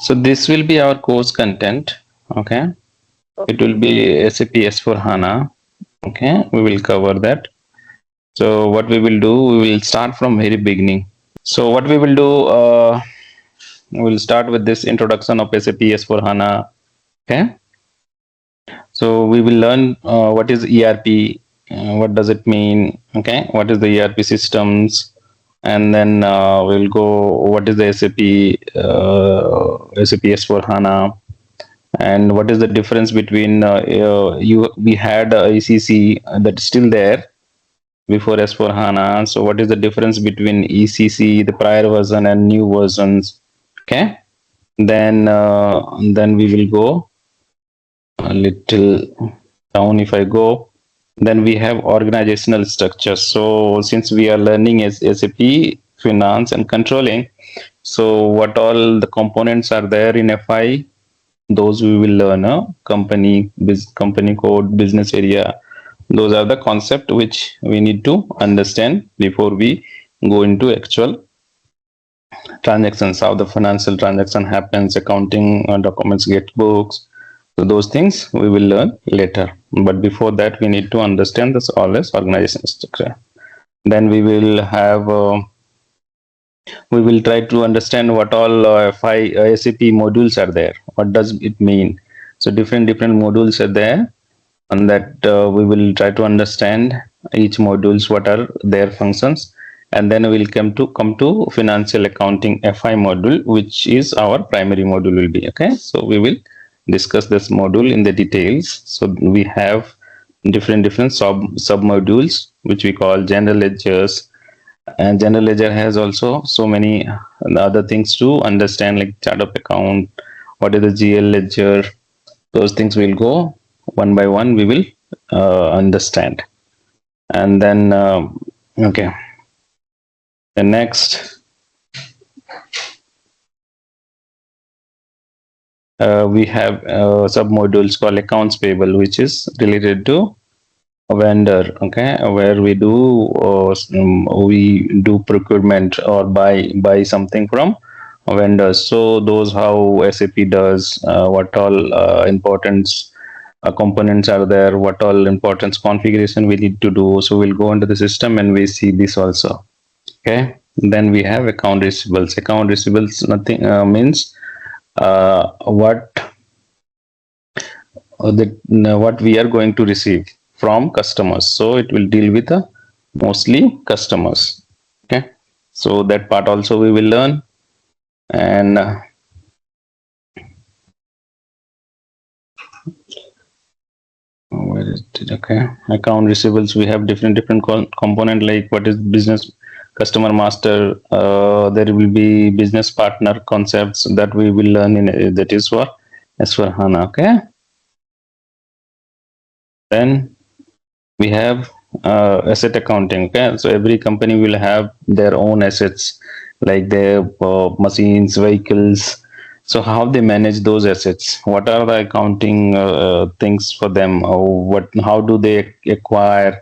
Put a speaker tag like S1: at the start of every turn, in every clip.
S1: So this will be our course content. Okay. It will be SAP S4 HANA. Okay. We will cover that. So what we will do, we will start from very beginning. So what we will do, we will start with this introduction of SAP S4 HANA. Okay. So we will learn what is ERP, what does it mean, okay, what is the ERP systems, and then we'll go what is the SAP S4 HANA, and what is the difference between we had ECC that's still there before S4 HANA. So what is the difference between ECC, the prior version, and new versions? Okay, then we will go a little down. If I go, then we have organizational structure. So since we are learning as SAP Finance and Controlling, so what all the components are there in FI, those we will learn. Company code, business area. Those are the concept which we need to understand before we go into actual transactions, how the financial transaction happens, accounting documents get books. So those things we will learn later. But before that, we need to understand this always organization structure. Then we will have we will try to understand what all SAP modules are there. What does it mean? So different modules are there, and that we will try to understand each modules, what are their functions, and then we'll come to financial accounting FI module, which is our primary module will be. Okay, so we will discuss this module in the details. So we have different sub modules which we call general ledgers, and general ledger has also so many other things to understand, like chart of account, what is the GL ledger. Those things will go one by one, we will understand. And then okay, the next we have sub modules called accounts payable, which is related to a vendor. Okay, where we do procurement or buy something from vendors. So those how SAP does, what all importance components are there, what all importance configuration we need to do. So we'll go into the system and we see this also. Okay, then we have account receivables. Account receivables nothing means what what we are going to receive from customers. So it will deal with mostly customers. Okay, so that part also we will learn. And where is it? Okay, account receivables, we have different component, like what is business customer master. There will be business partner concepts that we will learn in that is for S4 HANA. Okay, then we have asset accounting. Okay, so every company will have their own assets, like their machines, vehicles. So how they manage those assets, what are the accounting things for them, how do they acquire,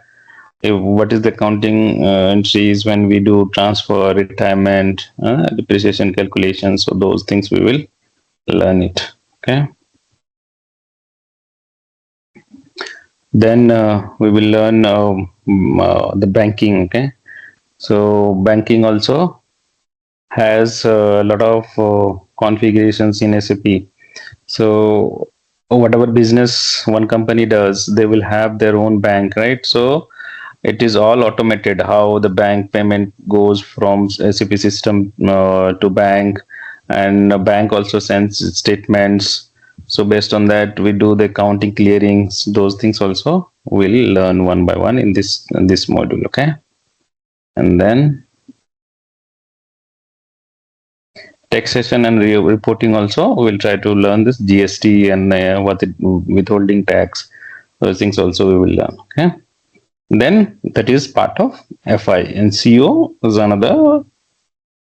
S1: what is the accounting entries when we do transfer, retirement, depreciation calculations. So those things we will learn it. Okay, then we will learn the banking. Okay, so banking also has a lot of configurations in SAP. So whatever business one company does, they will have their own bank, right? So it is all automated how the bank payment goes from SAP system to bank, and a bank also sends statements. So based on that, we do the accounting clearings. Those things also we'll learn one by one in this module. Okay, and then taxation and reporting also we'll try to learn this GST and what it withholding tax. Those things also we will learn. Okay, then that is part of FI, and CO is another.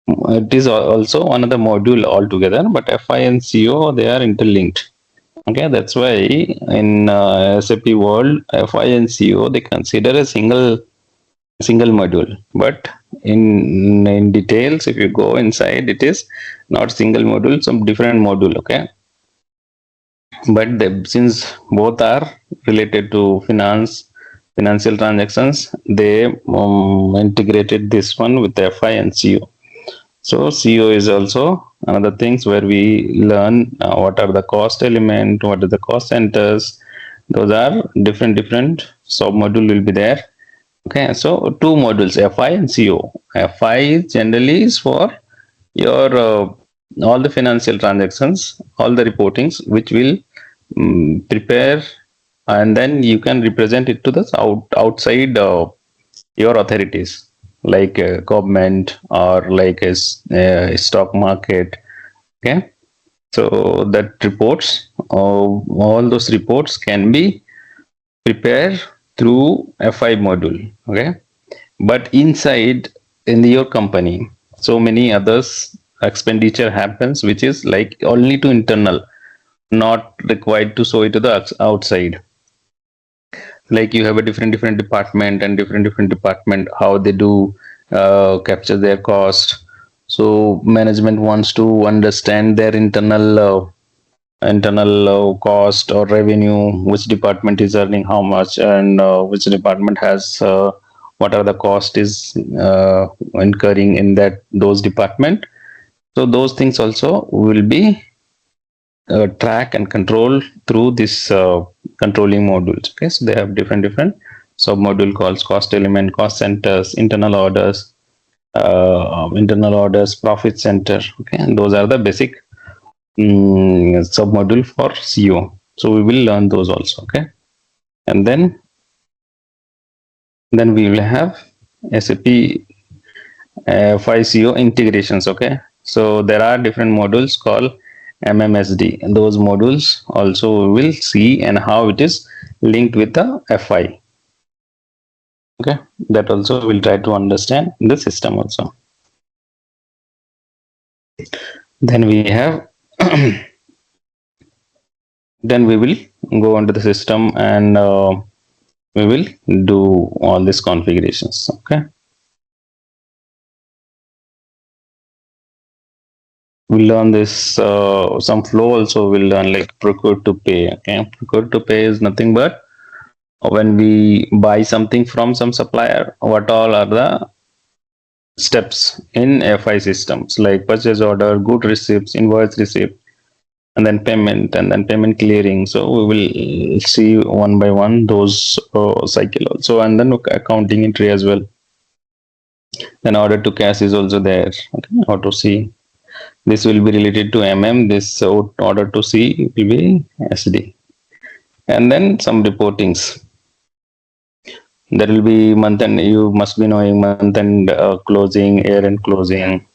S1: It is also another module altogether, but FI and CO, they are interlinked. Okay, that's why in SAP world, FI and CO, they consider a single single module. But in details, if you go inside, it is not single module, some different module. Okay, but since both are related to financial transactions, they integrated this one with FI and CO. So CO is also another things where we learn what are the cost element, what are the cost centers. Those are different sub module will be there. Okay, so two modules, FI and CO. FI generally is for your all the financial transactions, all the reportings, which will prepare, and then you can represent it to the outside your authorities, like government or like a stock market. Okay, so that reports, all those reports can be prepared through FI module. Okay, but inside in your company, so many others expenditure happens, which is like only to internal, not required to show it to the outside. Like you have a different department, and different department how they do capture their cost. So management wants to understand their internal cost or revenue, which department is earning how much, and which department has what are the cost is incurring in that those department. So those things also will be track and control through this controlling modules. Okay, so they have different sub module calls cost element, cost centers, internal orders, profit center. Okay, and those are the basic sub module for CO. So we will learn those also. Okay, and then we will have SAP 5CO integrations. Okay, so there are different modules called MMSD, and those modules also we will see and how it is linked with the FI. Okay, that also we'll try to understand the system also. Then we have then we will go into the system, and we will do all these configurations. Okay, we'll learn this some flow also. We'll learn like procure to pay. Okay, procure to pay is nothing but when we buy something from some supplier, what all are the steps in FI systems, like purchase order, good receipts, invoice receipt, and then payment clearing. So we will see one by one those cycle also, and then accounting entry as well. Then order to cash is also there. Okay, auto C. This will be related to MM. This order to C will be SD, and then some reportings. There will be month end. You must be knowing month end closing, year end closing,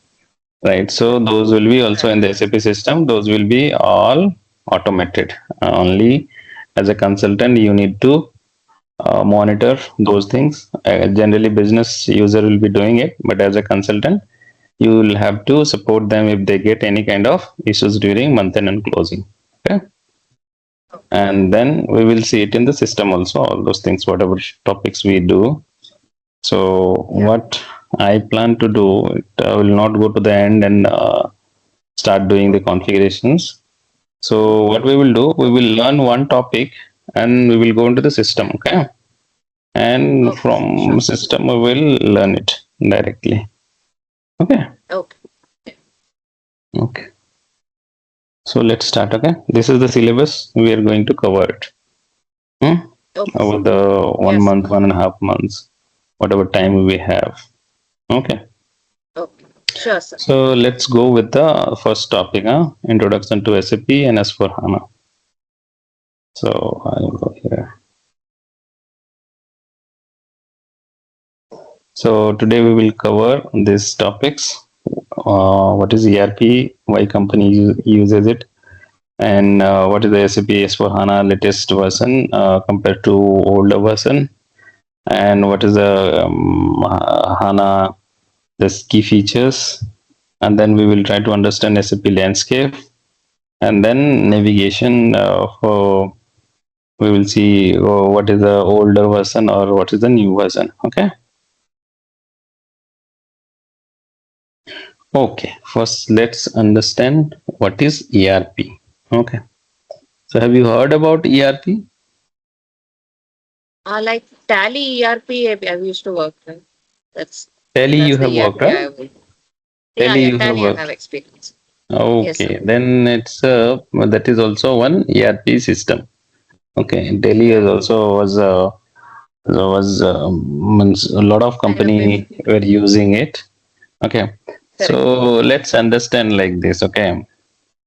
S1: right? So those will be also in the SAP system. Those will be all automated. Only as a consultant, you need to monitor those things. Generally, business user will be doing it, but as a consultant, you will have to support them if they get any kind of issues during month end and closing. Okay, and then we will see it in the system also. All those things, whatever topics we do. So what I plan to do, I will not go to the end and start doing the configurations. So what we will do, we will learn one topic and we will go into the system. Okay, and from system we will learn it directly. Okay. Okay. So let's start. Okay, this is the syllabus we are going to cover it. Over the 1 month, 1.5 months, whatever time we have. Okay.
S2: Sure, sir.
S1: So let's go with the first topic, introduction to SAP and S4 HANA. So I'll go here. So today we will cover these topics. What is ERP? Why company uses it? And what is the SAP S4 HANA latest version compared to older version? And what is the HANA, the key features? And then we will try to understand SAP landscape, and then navigation for we will see what is the older version or what is the new version. Okay, Okay, first let's understand what is ERP. Okay, so have you heard about ERP?
S2: Like Tally ERP, I used to work with. That's
S1: Tally you
S2: that's the
S1: have worked,
S2: ERP
S1: right?
S2: I will. Yeah,
S1: Tally
S2: yeah,
S1: you have
S2: Tally I have
S1: worked.
S2: experience. Yes, sir.
S1: Okay, then it's that is also one ERP system. Okay, Delhi is
S2: Yeah,
S1: also means a lot of
S2: I have been
S1: company were using it. Okay,
S2: correct.
S1: so let's understand like this. Okay,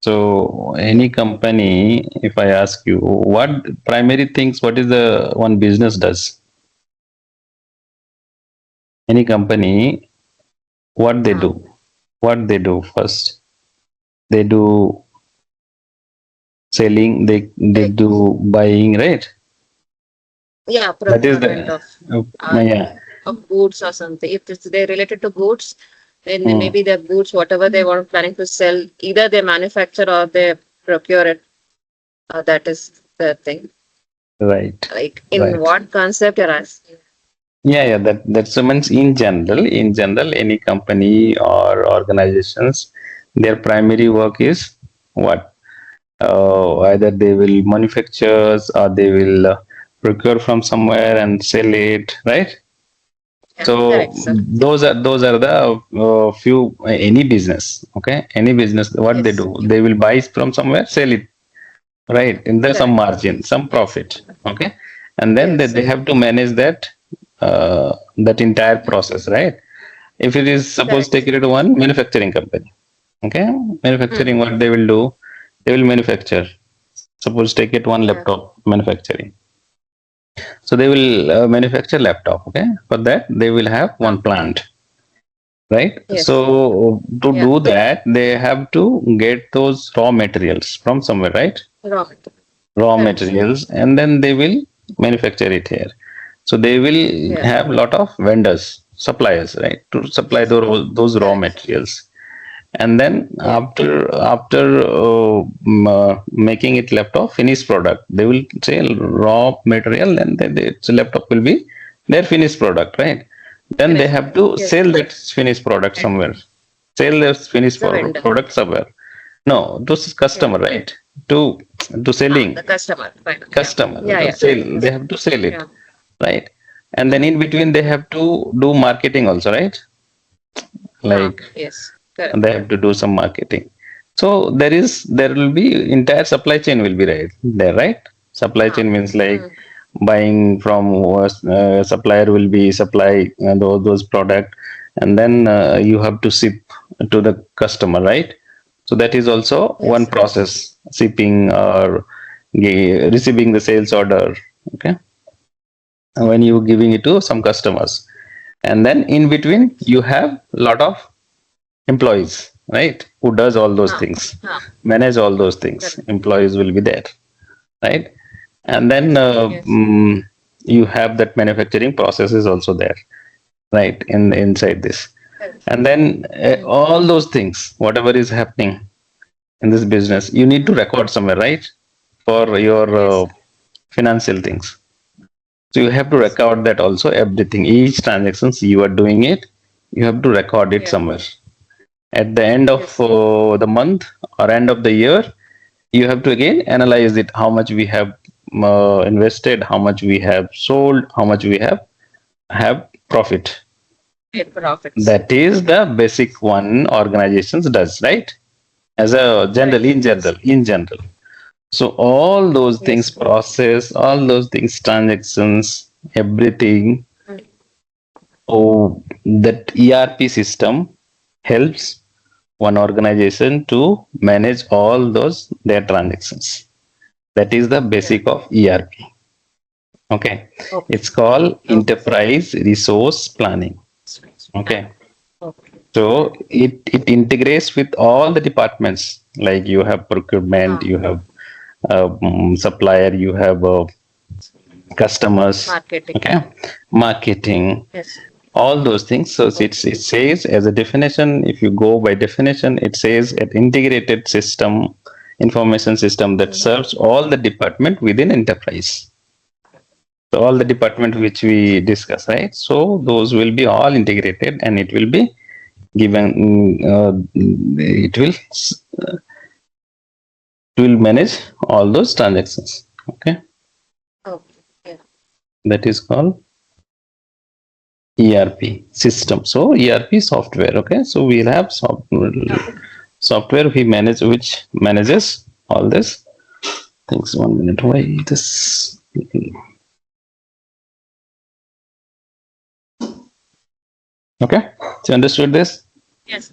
S1: so
S2: Yeah.
S1: any company, if I ask you, what primary things, what is the one business does? Any company, what they
S2: Uh,
S1: do? What they do first? They do selling. They
S2: like
S1: do buying, right?
S2: yeah,
S1: That is
S2: procurement
S1: the
S2: uh,
S1: yeah,
S2: of goods or something. If it's they're related to goods, then
S1: mm,
S2: maybe their goods, whatever they want planning to sell, either they manufacture or they procure it. That is the thing.
S1: right,
S2: Like in
S1: right.
S2: what concept you're asking?
S1: Yeah, yeah. That means in general, any company or organizations, their primary work is what? Either they will manufacture or they will procure from somewhere and sell it, right?
S2: Yeah,
S1: So
S2: correct, sir.
S1: those are the few any business. Okay, any business, what they
S2: Yes,
S1: do, they will buy from somewhere, sell it, right? And there's some
S2: correct.
S1: margin, some
S2: Yes,
S1: profit. Okay, and then
S2: yes,
S1: they
S2: sir.
S1: have to manage that entire process, right? If it is suppose take
S2: Correct.
S1: it to one manufacturing company, okay, manufacturing,
S2: Hmm.
S1: what they will do, they will manufacture. Suppose take it one
S2: Yeah.
S1: laptop manufacturing. So they will manufacture laptop. Okay, for that they will have
S2: Huh.
S1: one plant, right?
S2: Yes.
S1: So to
S2: Yeah.
S1: do that, they have to get those raw materials from somewhere, right?
S2: Raw.
S1: Raw
S2: Correct, sir.
S1: materials, and then they will manufacture it here. So they will
S2: Yeah.
S1: have lot of vendors, suppliers, right, to supply
S2: Yes.
S1: those raw
S2: Correct.
S1: materials. And then
S2: Yeah.
S1: after making it laptop finished product, they will sell raw material, and then the laptop will be their finished product, right? Then they
S2: Finished.
S1: have to
S2: Yes.
S1: sell that finished product somewhere. Sell their finished
S2: The vendor.
S1: product somewhere. No, to
S2: Yeah.
S1: customer, right? To to
S2: The
S1: selling
S2: customer. Fine. Yeah.
S1: customer
S2: Yeah.
S1: to
S2: Yeah.
S1: sell.
S2: Correct.
S1: They have to sell it,
S2: Yeah.
S1: right? And then
S2: Yeah.
S1: in between they have to do marketing also, right? Like
S2: Yes. Correct.
S1: they have to do some marketing. So there will be entire supply chain will be right there, right? Supply
S2: Huh.
S1: chain means like
S2: Hmm.
S1: buying from supplier will be supply those product, and then you have to ship to the customer, right? So that is also one
S2: Yes.
S1: process, shipping or receiving the sales order. Okay, when you giving it to some customers, and then in between
S2: Correct.
S1: you have lot of employees, right, who does all those
S2: Huh.
S1: things,
S2: Huh.
S1: manage all those things.
S2: Correct.
S1: Employees will be there, right? And then
S2: Yes. Yes.
S1: you have that manufacturing process is also there, right, in inside this.
S2: Correct.
S1: And then
S2: Hmm.
S1: all those things, whatever is happening in this business, you need to
S2: Hmm.
S1: record somewhere, right, for your
S2: Yes, sir.
S1: financial things. So you have to
S2: Yes.
S1: record that also, everything, each transactions you are doing it, you have to record it
S2: Yeah.
S1: somewhere. At the end of
S2: Yes.
S1: the month or end of the year, you have to again analyze it, how much we have invested, how much we have sold, how much we have profit.
S2: It profits.
S1: That is the basic one organizations does, right? As a general,
S2: Correct.
S1: in general,
S2: Yes.
S1: in general. So all those things,
S2: Yes.
S1: process, all those things, transactions, everything.
S2: Hmm.
S1: Oh, that ERP system helps one organization to manage all those their transactions. That is the
S2: Yeah.
S1: basic of ERP. Okay,
S2: Okay.
S1: it's called
S2: Okay.
S1: enterprise resource planning. Okay,
S2: Okay.
S1: so it integrates with all the departments, like you have procurement,
S2: Huh.
S1: you have supplier, you have customers,
S2: Marketing.
S1: okay, marketing,
S2: Yes.
S1: all those things. So
S2: Okay.
S1: it says as a definition, if you go by definition, it says an integrated system, information system that
S2: Mhm.
S1: serves all the department within enterprise. So all the department which we discuss, right? So those will be all integrated, and it will be given it will manage all those transactions. Okay,
S2: Okay. Yeah.
S1: that is called ERP system. So ERP software. Okay, so we'll have software which manages all this things. 1 minute. Why this? Okay, so understood this.
S2: Yes. Yes,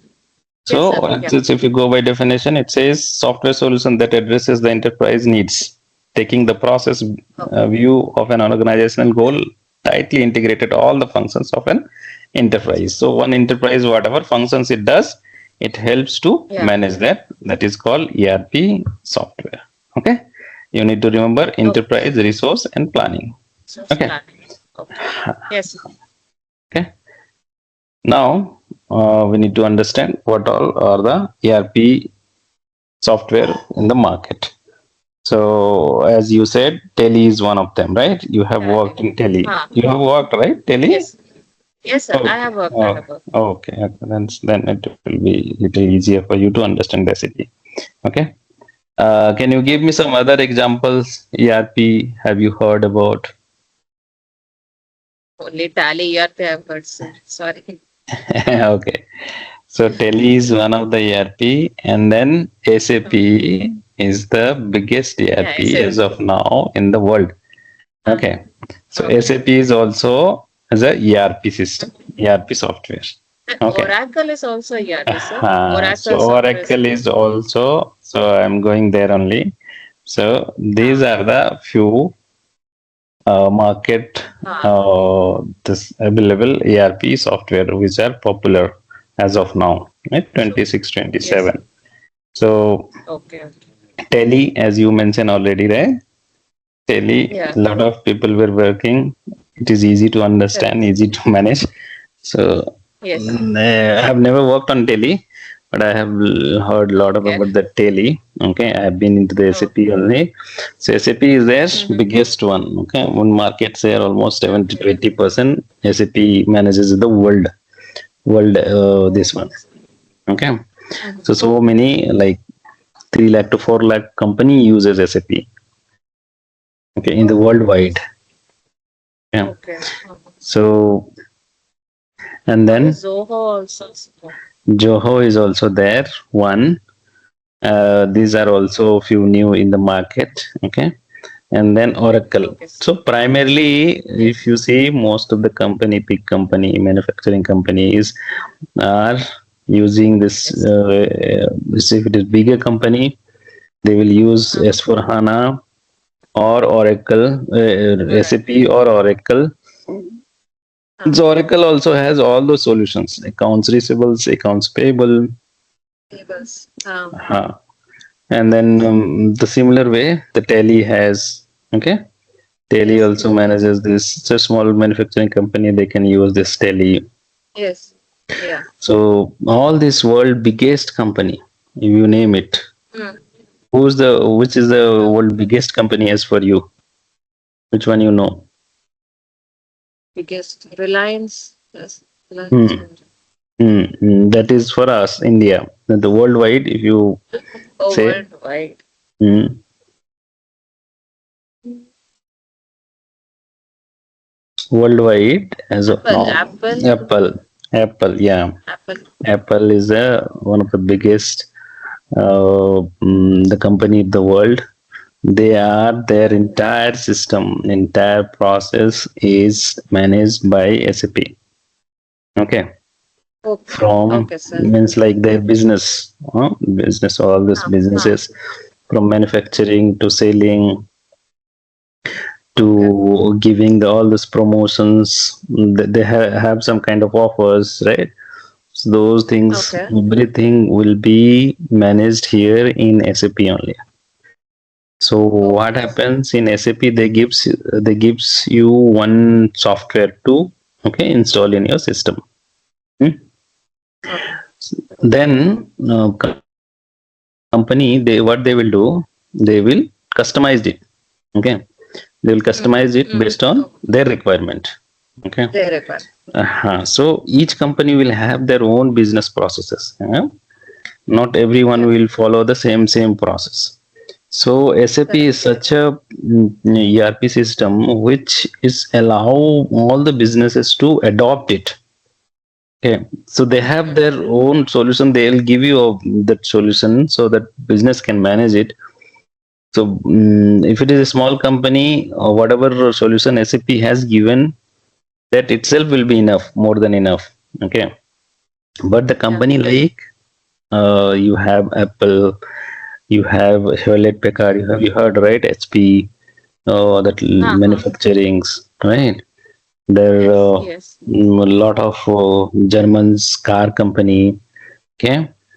S1: So
S2: sir. Yeah.
S1: if you go by definition, it says software solution that addresses the enterprise needs, taking the process
S2: Okay.
S1: view of an organizational goal, tightly integrated all the functions of an enterprise. So one enterprise, whatever functions it does, it helps to
S2: Yeah.
S1: manage that. That is called ERP software. Okay. You need to remember
S2: Okay.
S1: enterprise resource and planning.
S2: So
S1: Okay.
S2: planning. Okay. Yes.
S1: Okay. Now we need to understand what all are the ERP software in the market. So as you said, Tele is one of them, right? You have worked
S2: Tally.
S1: in Tele.
S2: Huh.
S1: You have worked, right? Tele?
S2: Yes. Yes, sir. I
S1: Okay.
S2: have worked. I
S1: Oh,
S2: have worked.
S1: okay. Okay. Then it will be little easier for you to understand the SAP. Okay. Can you give me some other examples? ERP, have you heard about?
S2: Only Tally ERP I have heard, sir. Sorry.
S1: Okay. So Tele is one of the ERP, and then SAP is the biggest
S2: Yeah,
S1: ERP
S2: SAP.
S1: as of now in the world.
S2: Ah,
S1: Okay. So
S2: okay.
S1: SAP is also as a ERP system, ERP software. Okay.
S2: Oracle is also ERP, sir.
S1: So
S2: Oracle software is
S1: Oracle is also, so I'm going there only. So these
S2: ah,
S1: are the few market
S2: ah,
S1: this available ERP software which are popular as of now, right?
S2: so
S1: 26,
S2: yes.
S1: 27. So
S2: Okay. Okay.
S1: Tele, as you mentioned already, right? Tele,
S2: Yeah.
S1: a lot of people were working. It is easy to understand,
S2: Correct.
S1: easy to manage. So
S2: Yes.
S1: I have never worked on Tele, but I have heard a lot
S2: Okay.
S1: about the Tele. Okay, I have been into the
S2: Oh.
S1: SAP only. So SAP is their
S2: Mm-hmm.
S1: biggest one. Okay, one market share almost 70 to
S2: Okay.
S1: 80%. SAP manages the world
S2: Oh.
S1: this one. Okay,
S2: Mm-hmm.
S1: so many like 3 lakh to 4 lakh company uses SAP. Okay, in the
S2: Oh.
S1: worldwide. Yeah.
S2: Okay. Uh-huh.
S1: So and
S2: How
S1: then
S2: is Zoho also?
S1: Joho is also there. One. These are also few new in the market. Okay, and then Oracle.
S2: Okay.
S1: So primarily, if
S2: Yes.
S1: you see, most of the company, big company, manufacturing companies are using this.
S2: Yes.
S1: If it is bigger company, they will use
S2: Uh-huh.
S1: S4 HANA or Oracle,
S2: Correct.
S1: SAP or Oracle.
S2: Uh-huh.
S1: So Oracle also has all those solutions: accounts receivables, accounts payable.
S2: Tables.
S1: And then the similar way, the Tele has. Okay, Tele
S2: Yes.
S1: also manages this. It's a small manufacturing company. They can use this Tele.
S2: Yes. Yeah.
S1: So all this world biggest company, if you name it,
S2: Mm.
S1: which is the world biggest company as for you? Which one you know?
S2: Biggest Reliance. Yes. Reliance.
S1: Hmm. That is for us, India. The worldwide, if you
S2: Oh,
S1: say
S2: worldwide.
S1: hmm, worldwide as of
S2: Apple.
S1: now,
S2: Apple.
S1: Apple, yeah,
S2: Apple.
S1: Apple is one of the biggest the company in the world. They are their entire system, entire process is managed by SAP. Okay,
S2: Okay.
S1: from
S2: Okay, sir.
S1: means like their business, business, all these
S2: Ah, ah.
S1: businesses from manufacturing to selling
S2: Okay.
S1: to giving all these promotions. They have some kind of offers, right? So those things,
S2: Okay.
S1: everything will be managed here in SAP only. So what
S2: Okay.
S1: happens in SAP? They gives you one software to okay install in your system. Hmm?
S2: Okay.
S1: Then company they what they will do? They will customize it. Okay, they will
S2: Mm-hmm.
S1: customize it
S2: Mm-hmm.
S1: based on
S2: Oh,
S1: their requirement. Okay,
S2: they require.
S1: So each company will have their own business processes. Not everyone
S2: Yeah.
S1: will follow the same process. So SAP
S2: Correct.
S1: is such a ERP system which is allow all the businesses to adopt it. Okay, so they have
S2: Okay.
S1: their own solution. They'll give you that solution so that business can manage it. So if it is a small company, whatever solution SAP has given, that itself will be enough, more than enough. Okay, but the
S2: Yeah.
S1: company like you have Apple, you have Hewlett Packard, you heard right, HP, that
S2: Uh-huh.
S1: manufacturings, right? There
S2: Yes.
S1: are
S2: Yes.
S1: a lot of German's car company. Okay,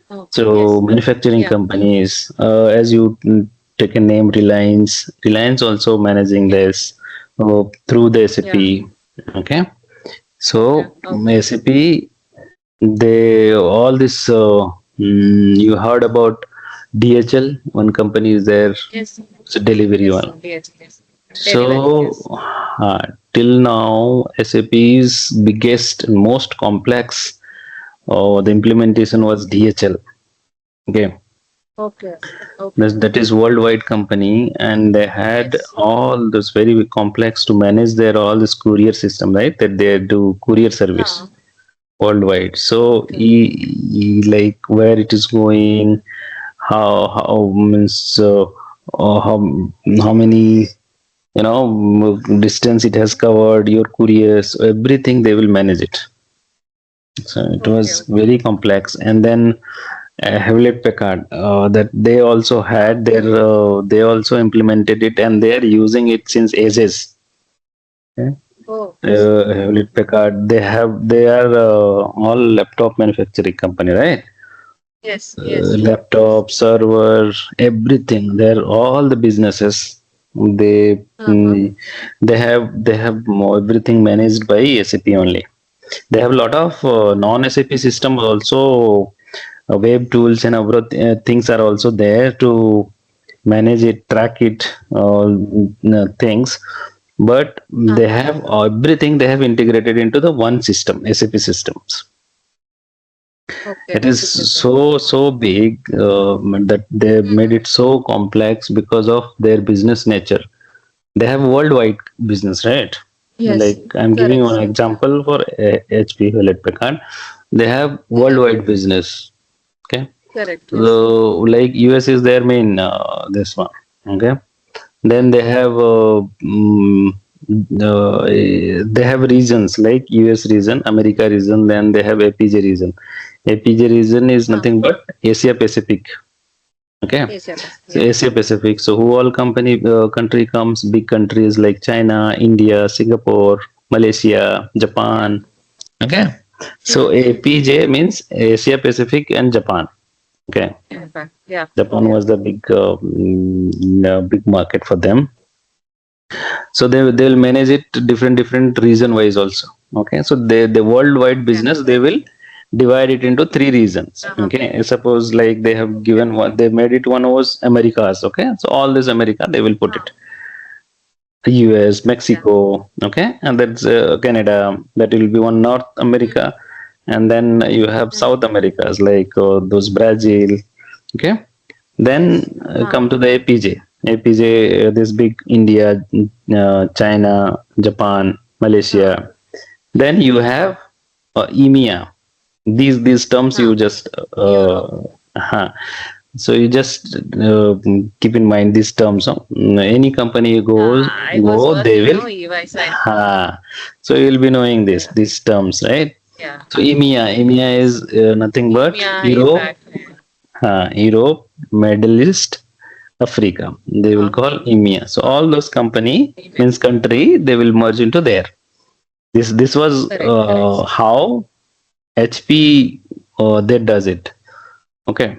S2: Oh,
S1: so
S2: yes.
S1: manufacturing
S2: Yeah.
S1: companies, as you take a name, Reliance also managing
S2: Yeah.
S1: this through the
S2: Yeah.
S1: SAP. Okay,
S2: Okay.
S1: so
S2: Okay.
S1: SAP, they all this. You heard about DHL? One company is there.
S2: Yes.
S1: It's a delivery
S2: Yes.
S1: one.
S2: Yes. Yes. Delivery.
S1: So
S2: Yes.
S1: till now, SAP's biggest and most complex the implementation was DHL. Okay,
S2: Okay. Okay.
S1: that is worldwide company, and they had
S2: Yes.
S1: all those very complex to manage their all this courier system, right? That they do courier service
S2: Ah.
S1: worldwide. So
S2: Okay.
S1: like where it is going, how means how many distance it has covered, your couriers, everything they will manage it. So it
S2: Okay.
S1: was
S2: Okay.
S1: very complex. And then Hewlett Packard, that they also
S2: Ah.
S1: had their they also implemented it, and they are using it since ages. Okay?
S2: Oh. So.
S1: Hewlett Packard, they are all laptop manufacturing company, right?
S2: Yes. Yes.
S1: Laptop, server, everything. They're all the businesses. They
S2: Uh-huh.
S1: they have everything managed by SAP only. They have a lot of non-SAP systems also. Web tools and other things are also there to manage it, track it, all things. But they
S2: Uh-huh.
S1: have everything. They have integrated into the one system, SAP systems.
S2: Okay.
S1: It is
S2: SAP system.
S1: so big that they made
S2: Mm-hmm.
S1: it so complex because of their business nature. They have worldwide business, right?
S2: Yes.
S1: Like I'm giving you
S2: Correct,
S1: an
S2: sir.
S1: example for HP Hewlett Packard. They have
S2: Yeah.
S1: worldwide business. Okay,
S2: Correct. Yes.
S1: so like US is their main this one. Okay, then they
S2: Mm-hmm.
S1: have they have regions like US region, America region. Then they have APJ region. APJ region is
S2: Ah.
S1: nothing but Asia Pacific. Okay,
S2: Asia Pacific.
S1: so
S2: Yeah.
S1: Asia Pacific. So who all country comes? Big countries like China, India, Singapore, Malaysia,
S2: Yeah.
S1: Japan. Okay, so
S2: Mm-hmm.
S1: APJ means Asia Pacific and Japan. Okay,
S2: In fact. Yeah.
S1: Japan
S2: Yeah.
S1: was the big market for them. So they'll manage it different region wise also. Okay, so the worldwide
S2: Yeah.
S1: business they will divide it into three regions.
S2: Uh-huh.
S1: Okay, suppose like they have
S2: Okay.
S1: given one, they made it one was Americas. Okay, so all this America they will put
S2: Ah.
S1: it, US,
S2: Yeah.
S1: Mexico. Okay, and that's Canada. That will be one North
S2: Mm-hmm.
S1: America, and then you have
S2: Mm-hmm.
S1: South Americas like those Brazil. Okay, then
S2: Yes.
S1: come
S2: Ah.
S1: to the APJ. APJ, this big India, China, Japan,
S2: Ah.
S1: Malaysia. Then you have EMEA. These terms you
S2: Ah.
S1: just
S2: Europe.
S1: uh, so you just keep in mind these terms. Any company
S2: I was
S1: they
S2: working,
S1: will.
S2: no, EY side.
S1: So you will be knowing
S2: Yeah.
S1: these terms, right?
S2: Yeah.
S1: So EMEA
S2: Yes.
S1: is nothing but
S2: EMEA,
S1: Europe,
S2: APAC.
S1: Europe, Middle East, Africa. They will
S2: Ah.
S1: call EMEA. So
S2: Ah.
S1: all those company
S2: EMEA.
S1: means country, they will merge into there. This was
S2: Correct. Correct.
S1: how HP they does it. Okay.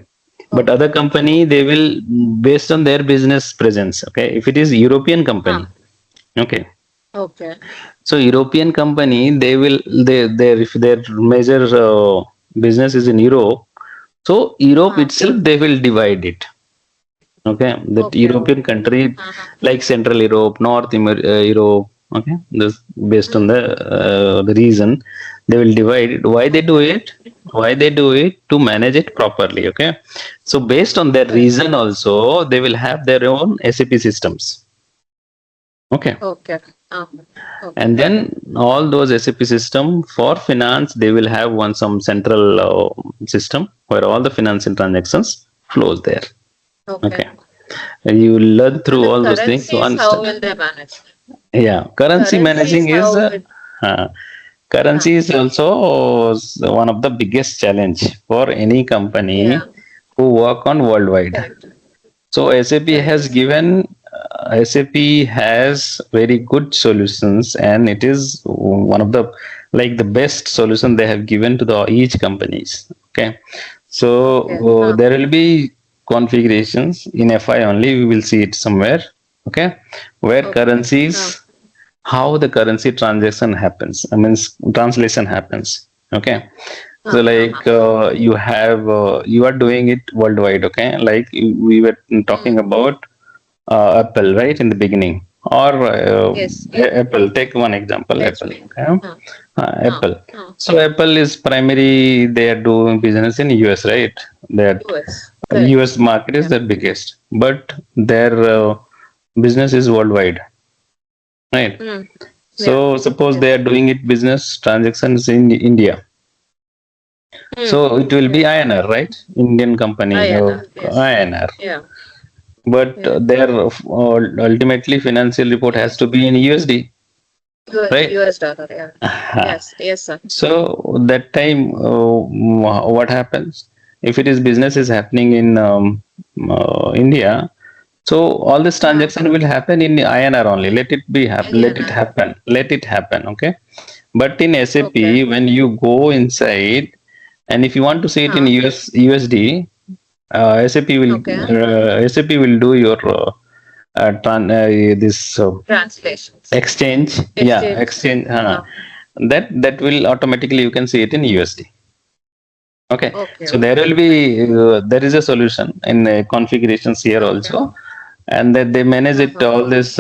S1: But other
S2: Okay.
S1: company they
S2: Okay.
S1: will based on their business presence. Okay. If it is European company,
S2: Ah.
S1: okay.
S2: Okay.
S1: So European company they if their major business is in Europe, so Europe
S2: Ah.
S1: itself they will divide it. Okay, that
S2: Okay.
S1: European
S2: Okay.
S1: country
S2: Uh-huh.
S1: like Central Europe, Europe, Okay, this based on the reason they will divide it. Why they do it? Why they do it? To manage it properly. Okay, so based on their
S2: Correct.
S1: reason also they will have their own SAP systems. Okay,
S2: Okay. Okay.
S1: and then
S2: Got it.
S1: all those SAP system for finance they will have one some central system where all the financial transactions flows there.
S2: Okay.
S1: Okay, and you will learn
S2: And
S1: through
S2: the
S1: all those things to
S2: currencies, how
S1: understand.
S2: will they manage?
S1: Yeah, currency
S2: Currencies,
S1: managing is
S2: how will,
S1: uh, currency is also one of the biggest challenge for any company
S2: yeah,
S1: who work on worldwide.
S2: correct.
S1: So
S2: Correct.
S1: SAP has very good solutions, and it is one of the like the best solution they have given to the each companies. Okay, so
S2: Okay.
S1: there will be configurations in FI only. We will see it somewhere. Okay, where
S2: Okay.
S1: currencies, how the currency transaction happens. I mean translation happens. Okay, so like you are doing it worldwide. Okay, like we were talking
S2: Mm.
S1: about Apple, right, in the beginning, or
S2: Yes.
S1: Apple. Take one example, Apple.
S2: HP.
S1: Okay,
S2: Uh,
S1: Apple. So Apple is primary. They are doing business in US, right? That
S2: US. Correct.
S1: US market is
S2: Yeah.
S1: the biggest, but their business is worldwide, right?
S2: Mm. Yeah.
S1: So suppose they
S2: Yes.
S1: are doing it business transactions in India.
S2: Mm.
S1: So it will be
S2: Yeah.
S1: INR, right? Indian company,
S2: Yes.
S1: INR.
S2: Yeah.
S1: But
S2: Yeah.
S1: their ultimately financial report has to be in USD, right?
S2: US dollar. Yeah. Yes. Yes, sir.
S1: So that time, what happens if it is business is happening in India? So all this
S2: Uh,
S1: transaction will happen in INR only. Let it be happen. Let it
S2: yeah.
S1: happen. Let it happen. Okay. But in
S2: Okay.
S1: SAP, when you go inside, and if you want to see it in USD,
S2: Okay.
S1: SAP will do your this
S2: Translations.
S1: exchange. Yeah,
S2: Exchange.
S1: exchange.
S2: Uh,
S1: That will automatically you can see it in USD. Okay,
S2: okay.
S1: so there
S2: Okay.
S1: will
S2: Fine.
S1: be there is a solution in configurations here
S2: Okay.
S1: also, and that they manage it
S2: Uh-huh.
S1: all this.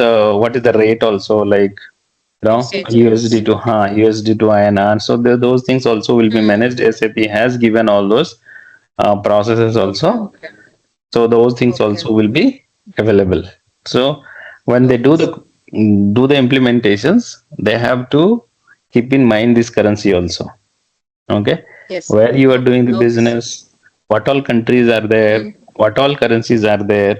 S1: What is the rate also like?
S2: Exchange
S1: USD
S2: rates.
S1: to USD to INR. So those things also will be
S2: Hmm.
S1: managed. SAP has given all those processes
S2: Okay.
S1: also. So those things
S2: Okay.
S1: also will be available. So when they
S2: Okay.
S1: do the implementations, they have to keep in mind this currency also. Okay,
S2: Yes.
S1: where you are doing the
S2: Okay.
S1: business, what all countries are there,
S2: Hmm.
S1: what all currencies are there.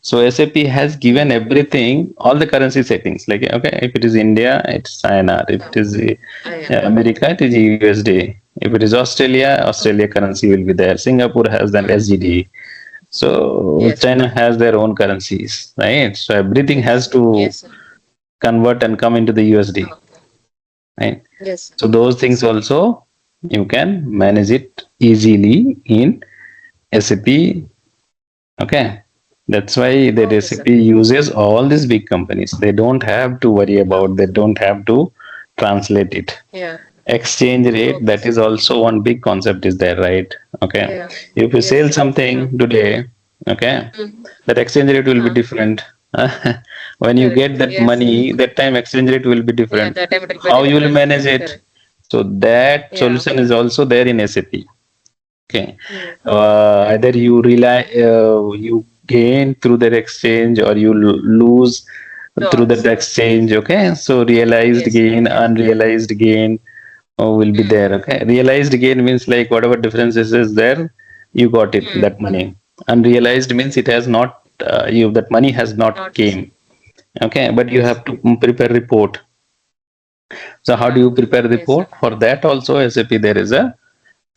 S1: So SAP has given
S2: Hmm.
S1: everything, all the currency settings. Like okay, if it is India, it's INR. If it is
S2: Yeah.
S1: America, it is USD. If it is Australia, Australia
S2: Okay.
S1: currency will be there. Singapore has an
S2: Hmm.
S1: SGD. So
S2: Yes.
S1: China has their own currencies, right? So everything has
S2: Yes.
S1: to
S2: Yes.
S1: convert and come into the USD,
S2: Okay.
S1: right?
S2: Yes.
S1: So those things
S2: Yes.
S1: also you can manage it easily in SAP. Okay, that's why the
S2: Okay, sir.
S1: SAP uses all these big companies. They don't have to worry about. They don't have to translate it.
S2: Yeah.
S1: Exchange rate,
S2: Okay,
S1: that
S2: sir.
S1: is also one big concept is there, right? Okay,
S2: Yeah.
S1: if you
S2: Yes,
S1: sell
S2: sir.
S1: something today, okay,
S2: Mm.
S1: that exchange rate will be
S2: Uh,
S1: different. When you
S2: correct.
S1: get that
S2: Yes.
S1: money, that time exchange rate will be
S2: Yeah,
S1: different.
S2: that time it will be
S1: How you will
S2: different.
S1: manage it?
S2: Correct.
S1: So that
S2: Yeah.
S1: solution is also there in SAP. Okay,
S2: Mm.
S1: either you gain through that exchange or you lose through that
S2: Lots.
S1: exchange. Okay, so realized
S2: Yes.
S1: gain,
S2: Yeah.
S1: unrealized gain will be
S2: Mm.
S1: there. Okay, realized gain means like whatever differences is there, you got it
S2: Mm.
S1: that money. Unrealized means it has not you that money has not
S2: Not.
S1: came. Okay, but you
S2: Yes.
S1: have to prepare report. So how do
S2: Mm.
S1: you prepare
S2: Yes, sir.
S1: report? For that also SAP there is a